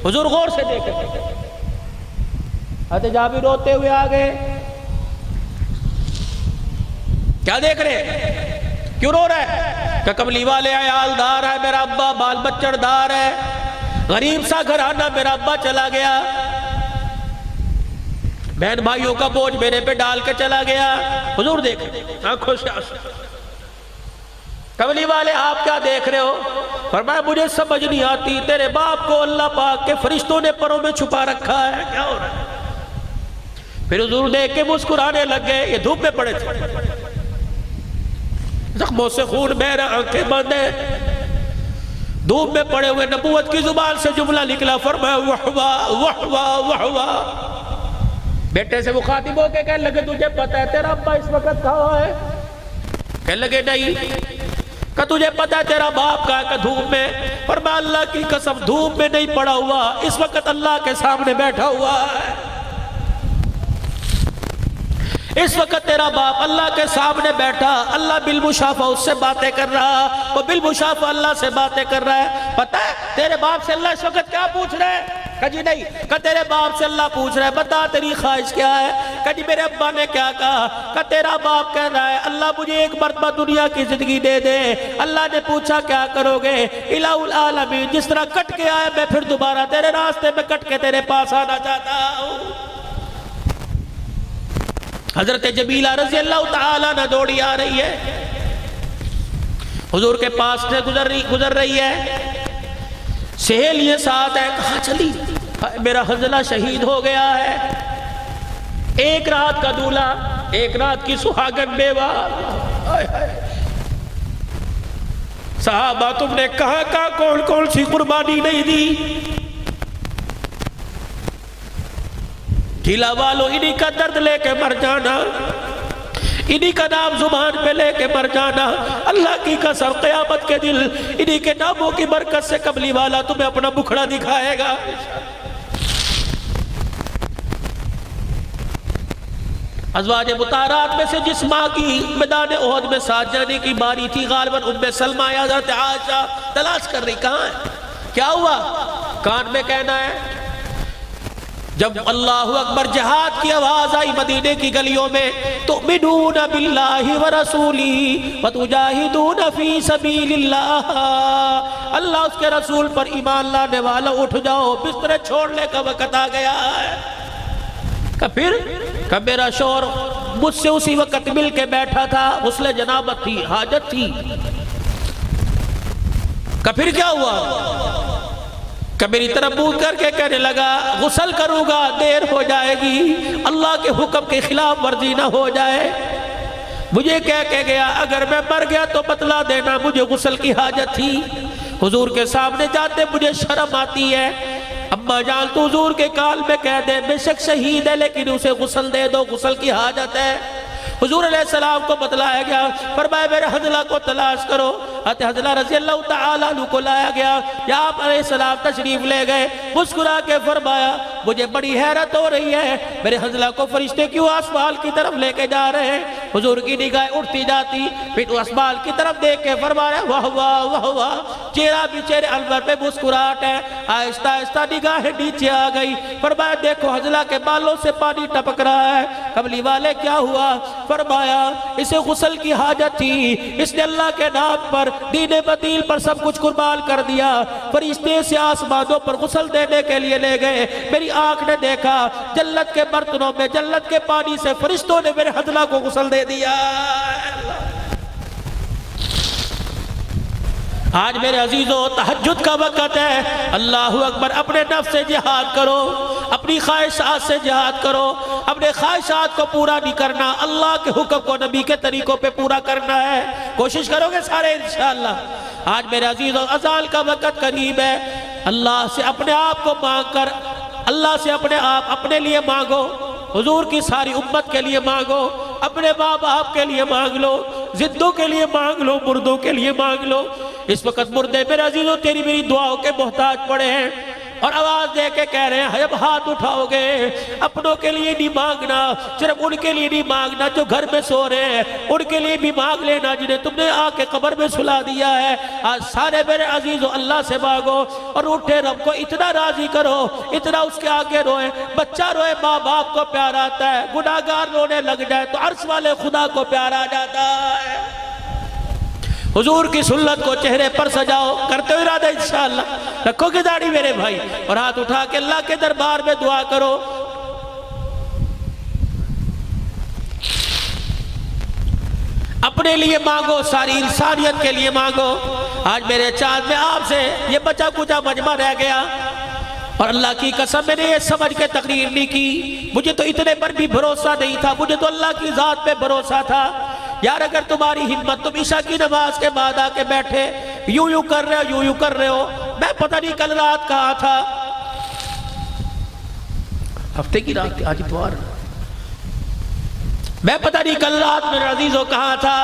حضور غور سے دیکھیں. حضرت جابر روتے ہوئے آگئے. کیا دیکھ رہے, کیوں رو رہے؟ کہ کملی والے عیال دار ہے میرا ابا, بال بچڑ دار ہے, غریب سا گھرانہ میرا ابا چلا گیا, بہن بھائیوں کا بوجھ میرے پہ ڈال کے چلا گیا. حضور دیکھ آنکھوں سے آنسو. کملی والے آپ کیا دیکھ رہے ہو؟ فرمایا مجھے سمجھ نہیں آتی, تیرے باپ کو اللہ پاک کے فرشتوں نے پروں میں چھپا رکھا ہے, کیا ہو رہا ہے؟ پھر حضور دیکھ کے مسکرانے لگ گئے. یہ دھوپ میں پڑے تھے, زخموں سے خون بہ رہا, آنکھیں بند ہیں, دھوپ میں پڑے ہوئے. نبوت کی زبان سے جملہ نکلا, فرمایا وحوا وحوا وحوا. بیٹے سے مخاطب ہو کے کہنے لگے تجھے پتہ ہے تیرا ابا اس وقت کہاں ہے؟ کہنے لگے نہیں. کہ تجھے پتہ ہے تیرا باپ کہاں ہے؟ کہ دھوپ میں. فرمایا اللہ کی قسم دھوپ میں نہیں پڑا ہوا, اس وقت اللہ کے سامنے بیٹھا ہوا ہے. اس وقت تیرا باپ اللہ کے سامنے بیٹھا, اللہ بالمشافہ اس سے باتیں کر رہا, وہ بالمشافہ اللہ سے باتیں کر رہا ہے. پتہ ہے تیرے باپ سے اللہ اس وقت کیا پوچھ رہے ہیں؟ کہ جی نہیں. کہ تیرے باپ سے اللہ پوچھ رہا ہے بتا تیری خواہش کیا ہے؟ کہ جی میرے ابا نے کیا کہا؟ کہ تیرا باپ کہہ رہا ہے اللہ مجھے ایک مرتبہ دنیا کی زندگی دے دے. اللہ نے پوچھا کیا کرو گے؟ الہ العالمین جس طرح کٹ کے آیا میں پھر دوبارہ تیرے راستے میں کٹ کے تیرے پاس آنا چاہتا ہوں. حضرت جمیلہ رضی اللہ تعالیٰ نہ دوڑی آ رہی ہے, حضور کے پاس سے گزر رہی ہے, سہیلیاں ساتھ ہے. کہاں چلی؟ میرا حنظلہ شہید ہو گیا ہے. ایک رات کا دولہا, ایک رات کی سہاگن بیوہ. صحابہ تم نے کہاں کہاں کون کون سی قربانی نہیں دی؟ ہلا والو انہی کا درد لے کے مر جانا، انہی کا نام زبان پہ لے کے مر جانا۔ اللہ کی قسم قیامت کے دل انہی کے ناموں کی برکت سے کملی والا تمہیں اپنا مکھڑا دکھائے گا۔ ازواج مطہرات میں سے جس ماں کی میدان احد میں ساتھ جانے کی باری تھی، غالباً ام سلمہ یا حضرت عائشہ تلاش کر رہی کہاں ہے، کیا ہوا؟ کان میں کہنا ہے جب اللہ اکبر جہاد کی آواز آئی مدینے کی گلیوں میں، تؤمنون باللہ ورسولہ وتجاہدون فی سبیل اللہ، اللہ اس کے رسول پر ایمان لانے والا اٹھ جاؤ، بستر چھوڑنے کا وقت آ گیا ہے۔ پھر کب میرا شوہر مجھ سے اسی وقت مل کے بیٹھا تھا، غسل جنابت تھی، حاجت تھی، پھر کیا ہوا؟ کہ میری طرف منہ کر کے کہنے لگا غسل کروں گا دیر ہو جائے گی، اللہ کے حکم کے خلاف ورزی نہ ہو جائے۔ مجھے کہہ کے گیا اگر میں مر گیا تو بتلا دینا مجھے غسل کی حاجت تھی۔ حضور کے سامنے جاتے مجھے شرم آتی ہے، اما جان تو حضور کے کال میں کہہ دے بے شک شہید ہے لیکن اسے غسل دے دو، غسل کی حاجت ہے۔ حضور علیہ السلام کو بتلایا گیا، فرمایا میرے حنظلہ کو تلاش کرو۔ حضرت حنظلہ رضی اللہ تعالیٰ عنہ کو لایا گیا، یا آپ علیہ السلام تشریف لے گئے، مسکرا کے فرمایا مجھے بڑی حیرت ہو رہی ہے، میرے حنظلہ کو فرشتے کیوں آسمان کی طرف لے کے جا رہے ہیں؟ حضور کی نگاہ اٹھتی جاتی، پھر آسمان کی طرف دیکھ کے فرمایا واہ واہ واہ واہ، چہرہ بھی چہرے انور پہ مسکراہٹ ہے۔ آہستہ آہستہ نگاہ نیچے آ گئی، فرمایا دیکھو حنظلہ کے بالوں سے پانی ٹپک رہا ہے۔ کملی والے کیا ہوا؟ فرمایا اسے غسل کی حاجت تھی، اس نے اللہ کے نام پر دین بدیل پر سب کچھ قربان کر دیا۔ فرشتے سے آسمانوں پر غسل دینے کے لیے لے گئے، میری آنکھ نے دیکھا جنت کے برتنوں میں جنت کے پانی سے فرشتوں نے میرے حنظلہ کو غسل دے دیا۔ آج میرے عزیزوں تہجد کا وقت ہے، اللہ اکبر، اپنے نفس سے جہاد کرو، اپنی خواہشات سے جہاد کرو، اپنے خواہشات کو پورا نہیں کرنا، اللہ کے حکم کو نبی کے طریقوں پہ پورا کرنا ہے۔ کوشش کرو گے سارے انشاءاللہ۔ آج میرے عزیزوں اذان کا وقت قریب ہے، اللہ سے اپنے آپ کو مانگ کر، اللہ سے اپنے آپ اپنے لیے مانگو، حضور کی ساری امت کے لیے مانگو، اپنے ماں باپ کے لیے مانگ لو، زندوں کے لیے مانگ لو، مردوں کے لیے مانگ لو۔ اس وقت مردے میرے عزیزوں تیری میری دعاؤں کے محتاج پڑے ہیں اور آواز دے کے کہہ رہے ہیں جب ہاتھ اٹھاؤ گے اپنوں کے لیے نہیں مانگنا، صرف ان کے لیے نہیں مانگنا جو گھر میں سو رہے ہیں، ان کے لیے بھی مانگ لینا جنہیں تم نے آ کے قبر میں سلا دیا ہے۔ آج سارے میرے عزیزوں اللہ سے مانگو اور اٹھے رب کو اتنا راضی کرو، اتنا اس کے آگے روئے، بچہ روئے ماں باپ کو پیار آتا ہے، گناہگار رونے لگ جائے تو عرش والے خدا کو پیار آ جاتا ہے۔ حضور کی سنت کو چہرے پر سجاؤ، کرتے ہو ارادہ انشاءاللہ، رکھو گے داڑھی میرے بھائی، اور ہاتھ اٹھا کے اللہ کے دربار میں دعا کرو۔ اپنے لیے مانگو، ساری انسانیت کے لیے مانگو۔ آج میرے چاند میں آپ سے یہ بچا کچا مجمع رہ گیا، اور اللہ کی قسم میں نے یہ سمجھ کے تقریر نہیں کی، مجھے تو اتنے پر بھی بھروسہ نہیں تھا، مجھے تو اللہ کی ذات پہ بھروسہ تھا۔ یار اگر تمہاری ہمت، تم عشاء کی نماز کے بعد آ کے بیٹھے یوں کر رہے ہو، یوں کر رہے ہو، میں پتہ نہیں کل رات کہاں تھا، ہفتے کی رات تھی، آج اتوار، میں پتہ نہیں کل رات میرے عزیزوں کہاں تھا،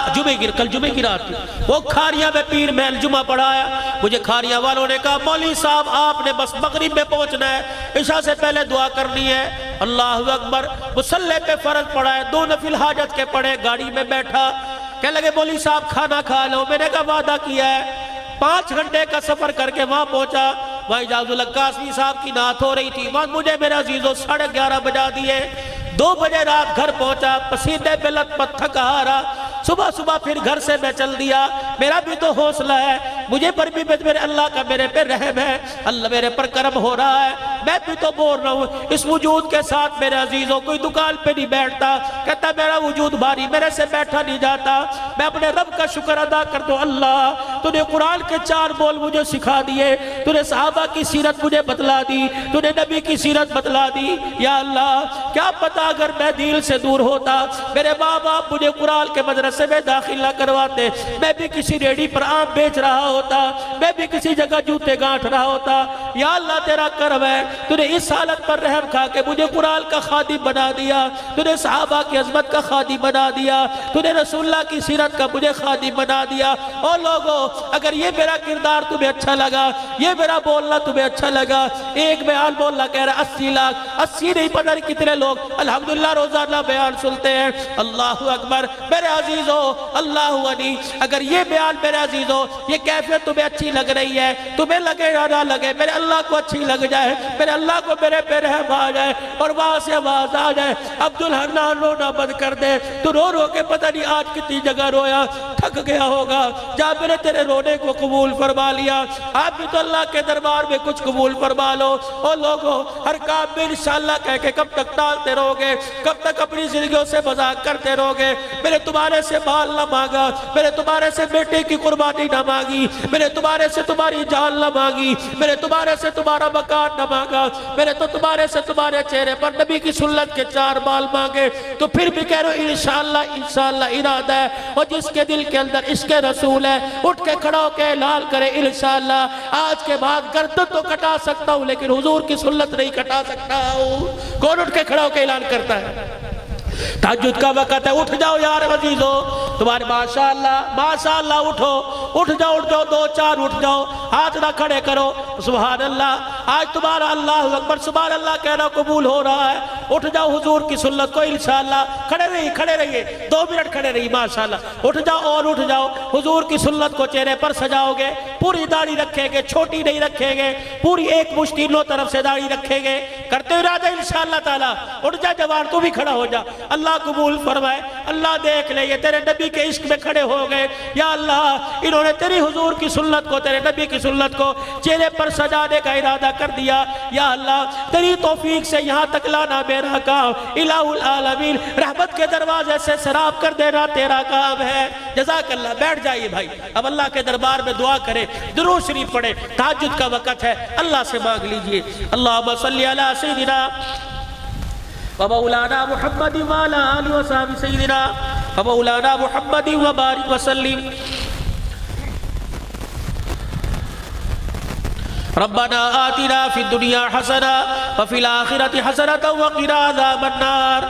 کل جمعے کی رات تھی، وہ کھاریاں میں پیر محل جمعہ پڑھایا، مجھے کھاریاں والوں نے کہا مولوی صاحب آپ نے بس مغرب میں پہنچنا ہے، عشاء سے پہلے دعا کرنی ہے۔ اللہ اکبر، مصلی پہ فرض پڑھا ہے، 2 نفل حاجت کے پڑھے، گاڑی میں بیٹھا، کہنے لگے مولوی صاحب کھانا کھا لو، میں نے کہا وعدہ کیا ہے۔ 5 گھنٹے کا سفر کر کے وہاں پہنچا، وہاں اجاز اللہ قاسمی صاحب کی نعت ہو رہی تھی، وہاں مجھے میرے عزیزوں 11:30 بجا دیے، 2 بجے رات گھر پہنچا، پسینے پہ لت پت تھکا ہارا، صبح پھر گھر سے میں چل دیا۔ میرا بھی تو حوصلہ ہے، مجھے پر بھی میرے اللہ کا میرے پہ رحم ہے، اللہ میرے پر کرم ہو رہا ہے، میں بھی تو بول رہا ہوں۔ اس وجود کے ساتھ میرے عزیزوں کوئی دکان پہ نہیں بیٹھتا، کہتا میرا وجود بھاری، میرے سے بیٹھا نہیں جاتا۔ میں اپنے رب کا شکر ادا کر دوں، اللہ تو نے قرآن کے 4 بول مجھے سکھا دیے، تو نے صحابہ کی سیرت مجھے بتلا دی، تو نے نبی کی سیرت بتلا دی۔ یا اللہ کیا پتا اگر میں دل سے دور ہوتا، میرے ماں باپ مجھے قرآن کے مدرسے میں داخل نہ کرواتے، میں بھی کسی ریڑھی پر آم بیچ رہا ہوتا، میں بھی کسی جگہ جوتے گانٹھ رہا ہوتا۔ یا اللہ تیرا کرم ہے، تو نے اس حالت پر رحم کھا کے مجھے قرآن کا خادم بنا دیا، تو نے صحابہ کی عظمت کا خادم بنا دیا، تو نے رسول اللہ کی سیرت کا مجھے خادم بنا دیا۔ اور لوگوں اگر یہ میرا کردار تمہیں اچھا لگا، یہ میرا بولنا تمہیں اچھا لگا، ایک بیان بولنا کہہ رہا 80 لاکھ، 80 نہیں پتہ نہیں کتنے لوگ الحمدللہ روزانہ بیان سنتے ہیں۔ اللہ اکبر میرے عزیزو، اللہ علی، اگر یہ بیان میرے عزیزو یہ کیفیت تمہیں اچھی لگ رہی ہے، تمہیں لگے یا نہ لگے، میرے اللہ کو اچھی لگ جائے، میرے اللہ کو میرے پہ رحم آ جائے اور وہاں سے آواز آ جائے عبدالحنان رونا بند کر دے، تو رو رو کے پتہ نہیں آج کتنی جگہ رویا، تھک گیا ہوگا، جہاں میں نے تیرے رونے کو قبول فرما لیا، آپ بھی تو اللہ کے دربار میں کچھ قبول فرما لو۔ اور لوگوں ہر کام میں انشاءاللہ کہہ کے کب تک ٹالتے رہو گے، کب تک اپنی زندگیوں سے مذاق کرتے رہو گے؟ میں نے تمہارے سے مال نہ مانگا، میں نے تمہارے سے بیٹے کی قربانی نہ مانگی، میں نے تمہارے سے تمہاری جان نہ مانگی، میں نے تمہارے سے تمہارا مکان نہ مانگا، میں نے تو تمہارے سے تمہارے چہرے پر نبی کی سنت کے 4 بال مانگے، تو پھر بھی کہہ رہے ہو انشاءاللہ انشاءاللہ ارادہ ہے، اور جس کے دل کے اندر عشق رسول ہے اٹھ کے کھڑا ہو کے اعلان کرے انشاءاللہ آج کے بعد گردن تو کٹا سکتا ہوں لیکن حضور کی سنت نہیں کٹا سکتا ہوں۔ کون اٹھ کے کھڑا ہو کے اعلان کرتا ہے؟ تہجد کا وقت ہے، اٹھ جاؤ یار عزیزو، تمہارے ماشاءاللہ اٹھو، اٹھ جاؤ 2 4 اٹھ جاؤ، ہاتھ نہ کھڑے کرو، سبحان اللہ، آج تمہارا اللہ اکبر سبحان اللہ کہنا قبول ہو رہا ہے، اٹھ جاؤ حضور کی سنت کو انشاءاللہ، کھڑے رہیے 2 منٹ کھڑے رہیے ماشاءاللہ، اٹھ جاؤ اور اٹھ جاؤ، حضور کی سنت کو چہرے پر سجاؤ گے، پوری داڑھی رکھیں گے، چھوٹی نہیں رکھیں گے، پوری ایک مشت تینوں طرف سے داڑھی رکھیں گے، کرتے ہوئے ارادہ انشاءاللہ تعالی، اٹھ جا جوان تو بھی کھڑا ہو جا، اللہ قبول فرمائے، اللہ دیکھ لے یہ تیرے نبی کے عشق میں کھڑے ہو گئے، یا اللہ انہوں نے تیری حضور کی سنت کو، تیرے نبی کی سنت کو چہرے پر سجانے کا ارادہ کر دیا، یا اللہ تیری توفیق سے یہاں تک لانا میرا کام، الہ العالمین رحمت کے دروازے سے سراب کر دینا تیرا کام ہے۔ جزاک اللہ، بیٹھ جائیے بھائی، اب اللہ کے دربار میں دعا کرے، درود شریف پڑھے، تہجد کا وقت ہے، اللہ سے مانگ لیجئے۔ اللہم صلی علی سیدنا ومولانا محمد وعلى آله وصحبه سيدنا ومولانا محمد وبارك وسلم۔ ربنا آتنا في الدنيا حسنة وفي الآخرة حسنة وقنا عذاب النار۔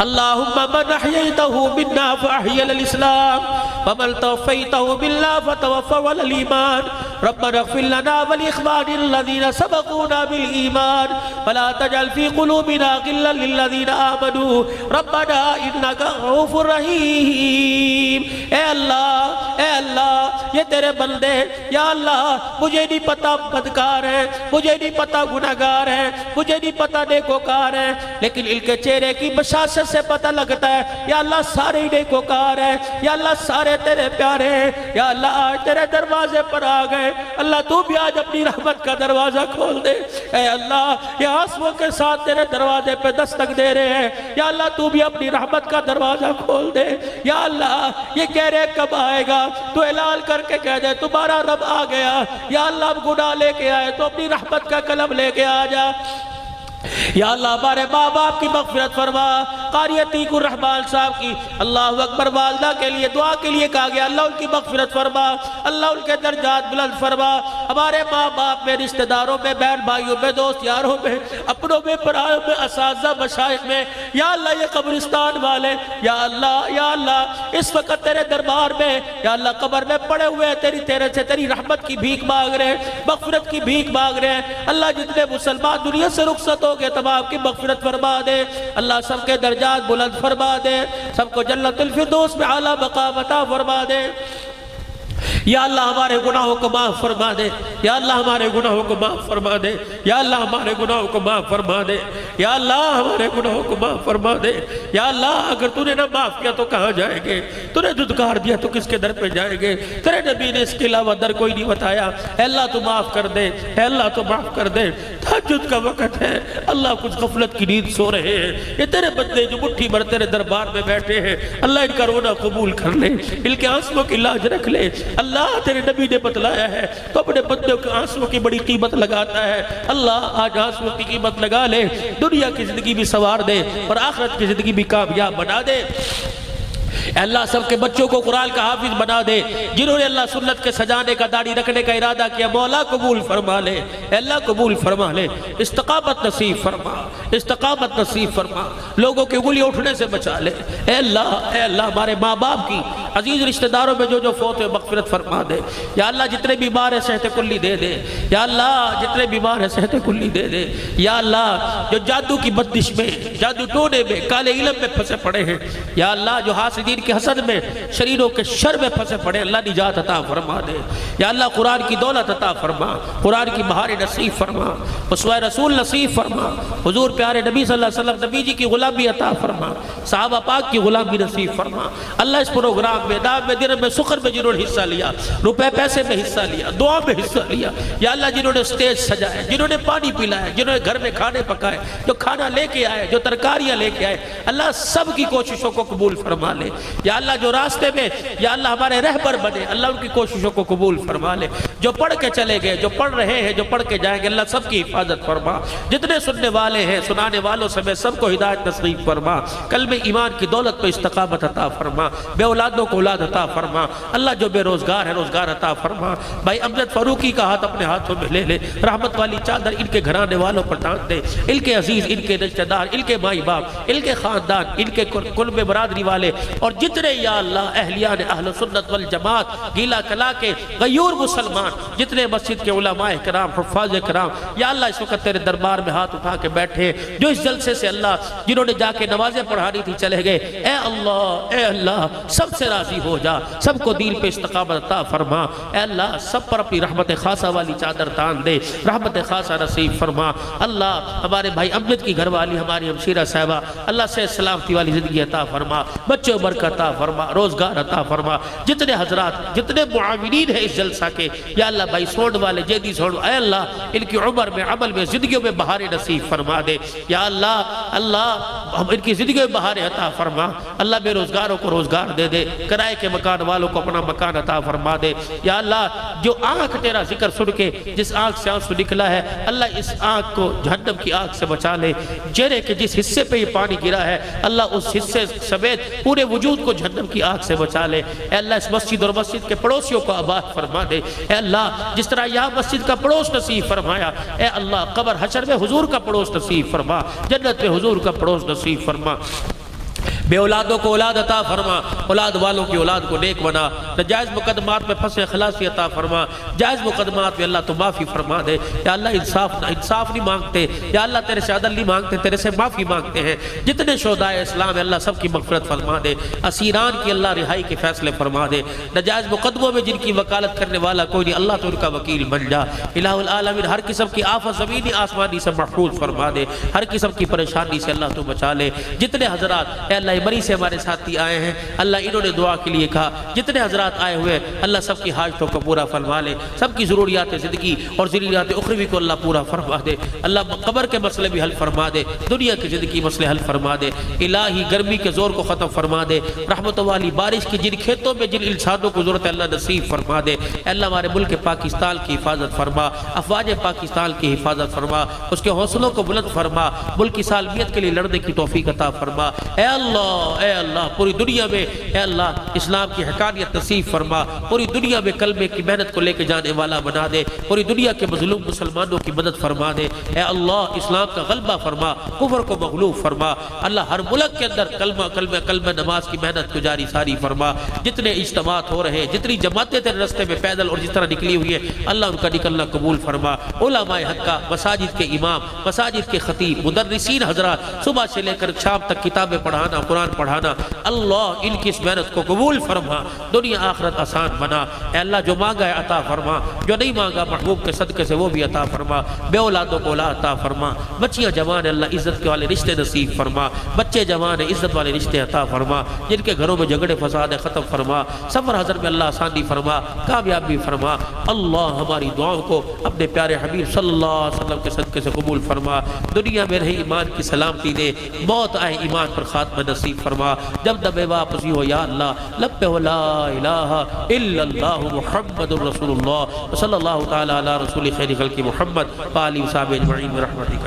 اللهم من أحييته منا فأحيي الإسلام ومن توفيته منا فتوفى على الإيمان۔ ربنا اغفر لنا ولإخواننا الذين سبقونا بالإيمان ولا تجعل في قلوبنا غلا للذين آمنوا ربنا إنك رؤوف رحيم۔ اے اللہ یہ تیرے بندے، یا اللہ مجھے نہیں پتا بدکار ہے، مجھے نہیں پتا گناہگار ہے، مجھے نہیں پتا نیکوکار ہے، لیکن ان کے چہرے کی بشاشت سے پتہ لگتا ہے یا اللہ سارے نیکوکار ہیں، یا اللہ سارے تیرے پیارے ہیں، یا اللہ آج تیرے دروازے پر آ گئے، اللہ تو بھی آج اپنی رحمت کا دروازہ کھول دے۔ اے اللہ یہ آنسوؤں کے ساتھ تیرے دروازے پہ دستک دے رہے ہیں، یا اللہ تو بھی اپنی رحمت کا دروازہ کھول دے۔ یا اللہ یہ کہہ رہے کب آئے گا، تو اعلان کر کے کہہ دے تمہارا رب آ گیا، یا اللہ اب گناہ لے کے آئے تو اپنی رحمت کا قلم لے کے آ جا۔ یا اللہ ہمارے ماں باپ کی مغفرت فرما، قاری عتیق الرحمان صاحب کی اللہ اکبر والدہ کے لیے دعا کے لیے کہا گیا، اللہ ان کی مغفرت فرما، اللہ ان کے درجات بلند فرما، ہمارے ماں باپ میں، رشتہ داروں میں، بہن بھائیوں میں، دوست یاروں میں، اپنوں میں، پرایوں میں، اساتذہ مشائخ میں، یا اللہ یہ قبرستان والے، یا اللہ اس وقت تیرے دربار میں یا اللہ قبر میں پڑے ہوئے تیرے سے تیری رحمت کی بھیک مانگ رہے ہیں، مغفرت کی بھیک مانگ رہے ہیں، اللہ جتنے مسلمان دنیا سے رخصت ہو گئے تمام کی مغفرت فرما دے، اللہ سب کے درجات بلند فرما دے، سب کو جنت الفردوس میں اعلیٰ مقام عطا فرما دے۔ یا اللہ ہمارے گناہوں کو معاف فرما دے، یا اللہ ہمارے گناہوں کو معاف فرما دے، یا اللہ ہمارے گناہوں کو معاف فرما دے، یا اللہ ہمارے گناہوں کو معاف فرما دے۔ یا اللہ اگر تو نے نہ معاف کیا تو کہاں جائیں گے، تو نے دھتکار دیا تو کس کے در پہ جائیں گے، تیرے نبی نے اس کے علاوہ در کوئی نہیں بتایا۔ اے اللہ تو معاف کر دے، اے اللہ تو معاف کر دے۔ تہجد کا وقت ہے، اللہ کچھ غفلت کی نیند سو رہے ہیں، یہ تیرے بندے جو مٹھی بھر تیرے دربار میں بیٹھے ہیں، اللہ ان کا رونا قبول کر لے، ان کے آنسوؤں کی لاج رکھ لے۔ اللہ تیرے نبی نے بتلایا ہے تو اپنے بندوں کے آنسوؤں کی بڑی قیمت لگاتا ہے، اللہ آج آنسوؤں کی قیمت لگا لے، دنیا کی زندگی بھی سنوار دے اور آخرت کی زندگی بھی کامیاب بنا دے۔ اے اللہ سب کے بچوں کو قرآن کا حافظ بنا دے، جنہوں نے اللہ سنت کے سجانے کا، داڑھی رکھنے کا ارادہ کیا، مولا قبول فرما لے، اے اللہ قبول فرما لے، استقامت نصیب فرما، استقامت نصیب فرما، لوگوں کے انگلی اٹھنے سے بچا لے، اے اللہ ہمارے ماں باپ کی، عزیز رشتہ داروں میں جو فوت ہوئے مغفرت فرما دے، یا اللہ جتنے بیمار ہیں صحت کلی دے دے، یا اللہ جتنے بیمار ہیں صحت کلی دے دے، یا اللہ جو جادو کی بندش میں، جادو ٹونے میں، کالے علم میں پھنسے پڑے ہیں، یا اللہ جو حاسدین کے حسد میں، شریروں کے شر میں پھنسے پڑے، اللہ نجات عطا فرما دے، یا اللہ قرآن کی دولت عطا فرما، قرآن کی بہار نصیب فرما، اسوہ رسول نصیب فرما، حضور پیارے نبی صلی اللہ علیہ وسلم نبی جی کی غلامی عطا فرما، صحابہ پاک کی غلامی نصیب فرما، اللہ اس پروگرام میں، دعوت میں، دن میں، سخر میں جنہوں نے حصہ لیا، روپے پیسے میں حصہ لیا، دعا میں حصہ لیا، یا اللہ جنہوں نے سٹیج سجائے، جنہوں نے پانی پلائے، جنہوں نے گھر میں کھانے پکائے، جو کھانا لے کے آئے، جو ترکاریاں لے کے آئے، اللہ سب کی کوششوں کو قبول فرما لے، یا اللہ جو راستے میں، یا اللہ ہمارے رہبر بنے، اللہ ان کی کوششوں کو قبول فرما لے، جو پڑھ کے چلے گئے، جو پڑھ رہے ہیں، جو پڑھ کے جائیں گے، اللہ سب کی حفاظت فرما، جتنے سننے والے ہیں، سنانے والوں سمیت سب کو ہدایت نصیب فرما، قلب ایمان کی دولت پہ استقامت عطا فرما، بے اولادوں کو اولاد عطا فرما، اللہ جو بے روزگار ہے روزگار عطا فرما، بھائی امجد فاروقی کا ہاتھ اپنے ہاتھوں میں لے لے، رحمت والی چادر ان کے گھرانے والوں پر ڈال دے، ان کے عزیز، ان کے رشتہ دار، ان کے مائی باپ، ان کے خاندان، ان کے قرب برادری والے، اور جتنے یا اللہ اہلیان اہل سنت والجماعت گیلا کلا کے غیور مسلمان، جتنے مسجد کے علماء کرام، حفاظ کرام، یا اللہ اس وقت تیرے دربار میں ہاتھ اٹھا کے بیٹھے، جو اس جلسے سے اللہ جنہوں نے جا کے نمازیں پڑھانی تھی چلے گئے، اے اللہ سب سے راضی ہو جا، سب کو دین پہ استقامت عطا فرما، اے اللہ سب پر اپنی رحمت خاصہ والی چادر تان دے، رحمت خاصہ نصیب فرما، اللہ ہمارے بھائی امجد کی گھر والی ہماری ہمشیرہ صاحبہ، اللہ سے سلامتی والی زندگی عطا فرما، بچوں برکت عطا فرما، روزگار عطا فرما، جتنے حضرات، جتنے معاونین ہیں اس جلسہ کے، یا اللہ بھائی سوڑ والے، جیدی سوڑ، اے اللہ ان کی عمر میں، عمل میں، زندگیوں میں بہار نصیب فرما دے، یا اللہ ان کی زندگیوں میں بہار عطا فرما، اللہ بے روزگاروں کو روزگار دے دے، کرائے کے مکان والوں کو اپنا مکان عطا فرما دے، یا اللہ جو آنکھ تیرا ذکر سن کے جس آنکھ سے آنسو نکلا ہے، اللہ اس آنکھ کو جہنم کی آنکھ سے بچا لے، چہرے کے جس حصے پہ یہ پانی گرا ہے اللہ اس حصے سمیت پورے وجود کو جہنم کی آنکھ سے بچا لے، اے اللہ اس مسجد اور مسجد کے پڑوسیوں کو آباد فرما دے، اے اللہ جس طرح یہاں مسجد کا پڑوس نصیب فرمایا، اے اللہ قبر حشر میں حضور کا پڑوس نصیب فرما، جنت میں حضور کا پڑوس نصیب فرما، بے اولادوں کو اولاد عطا فرما، اولاد والوں کی اولاد کو نیک بنا، ناجائز مقدمات میں پھنسے خلاصی عطا فرما، جائز مقدمات میں اللہ تو معافی فرما دے، یا اللہ انصاف نہیں مانگتے، یا اللہ تیرے سے عدل نہیں مانگتے، تیرے سے معافی مانگتے ہیں، جتنے شہداء اسلام ہیں اللہ سب کی مغفرت فرما دے، اسیران کی اللہ رہائی کے فیصلے فرما دے، ناجائز مقدموں میں جن کی وکالت کرنے والا کوئی نہیں اللہ تو ان کا وکیل بن جا، الہ العالمین ہر قسم کی آفت زمینی آسمانی سے محفوظ فرما دے، ہر قسم کی پریشانی سے اللہ تو بچا لے، جتنے حضرات اے اللہ مری سے ہمارے ساتھی آئے ہیں اللہ انہوں نے دعا کے لیے کہا، جتنے حضرات آئے ہوئے اللہ سب کی حاجتوں کو پورا فرما لے، سب کی ضروریات زندگی اور ضروریات اخروی کو اللہ پورا فرما دے، اللہ قبر کے مسئلے بھی حل فرما دے، دنیا کی زندگی مسئلے حل فرما دے، الہی گرمی کے زور کو ختم فرما دے، رحمت والی بارش کی جن کھیتوں میں جن انسانوں کو ضرورت ہے اللہ نصیب فرما دے، اللہ ہمارے ملک پاکستان کی حفاظت فرما، افواج پاکستان کی حفاظت فرما، اس کے حوصلوں کو بلند فرما، ملک کی سالمیت کے لیے لڑنے کی توفیق عطا فرما، اے اللہ پوری دنیا میں اے اللہ اسلام کی حقانیت نصیب فرما، پوری دنیا میں کلمے کی محنت کو لے کے جانے والا بنا دے، پوری دنیا کے مظلوم مسلمانوں کی مدد فرما دے، اے اللہ اسلام کا غلبہ فرما، کفر کو مغلوب فرما، اللہ ہر ملک کے اندر کلمہ نماز کی محنت کو جاری ساری فرما، جتنے اجتماعات ہو رہے ہیں، جتنی جماعتیں تیرے رستے میں پیدل اور جس طرح نکلی ہوئی ہیں اللہ ان کا نکلنا قبول فرما، علماء حقہ، مساجد کے امام، مساجد کے خطیب، مدرسین حضرات صبح سے لے کر شام تک کتابیں پڑھانا، قرآن پڑھانا، اللہ ان کی اس محنت کو قبول فرما، دنیا آخرت آسان بنا، اے اللہ جو مانگا ہے عطا فرما، جو نہیں مانگا محبوب کے صدقے سے وہ بھی عطا فرما، بے اولادوں کو اولاد عطا فرما، بچیاں جوان اللہ عزت کے والے رشتے نصیب فرما، بچے جوان عزت والے رشتے عطا فرما، جن کے گھروں میں جھگڑے فساد ختم فرما، سفر حضر میں اللہ آسانی فرما، کامیابی فرما، اللہ ہماری دعاؤں کو اپنے پیارے حبیب صلی اللہ علیہ وسلم کے صدقے سے قبول فرما، دنیا میں رہی ایمان کی سلامتی دے، موت آئے ایمان پر خاتمہ نصیب فرما، جب دبے واپسی ہو یا اللہ لب پہ لا الہ الا اللہ محمد رسول اللہ صلی اللہ تعالی علی رسول خیر خلق محمد وآلہ وصحبہ اجمعین برحمتک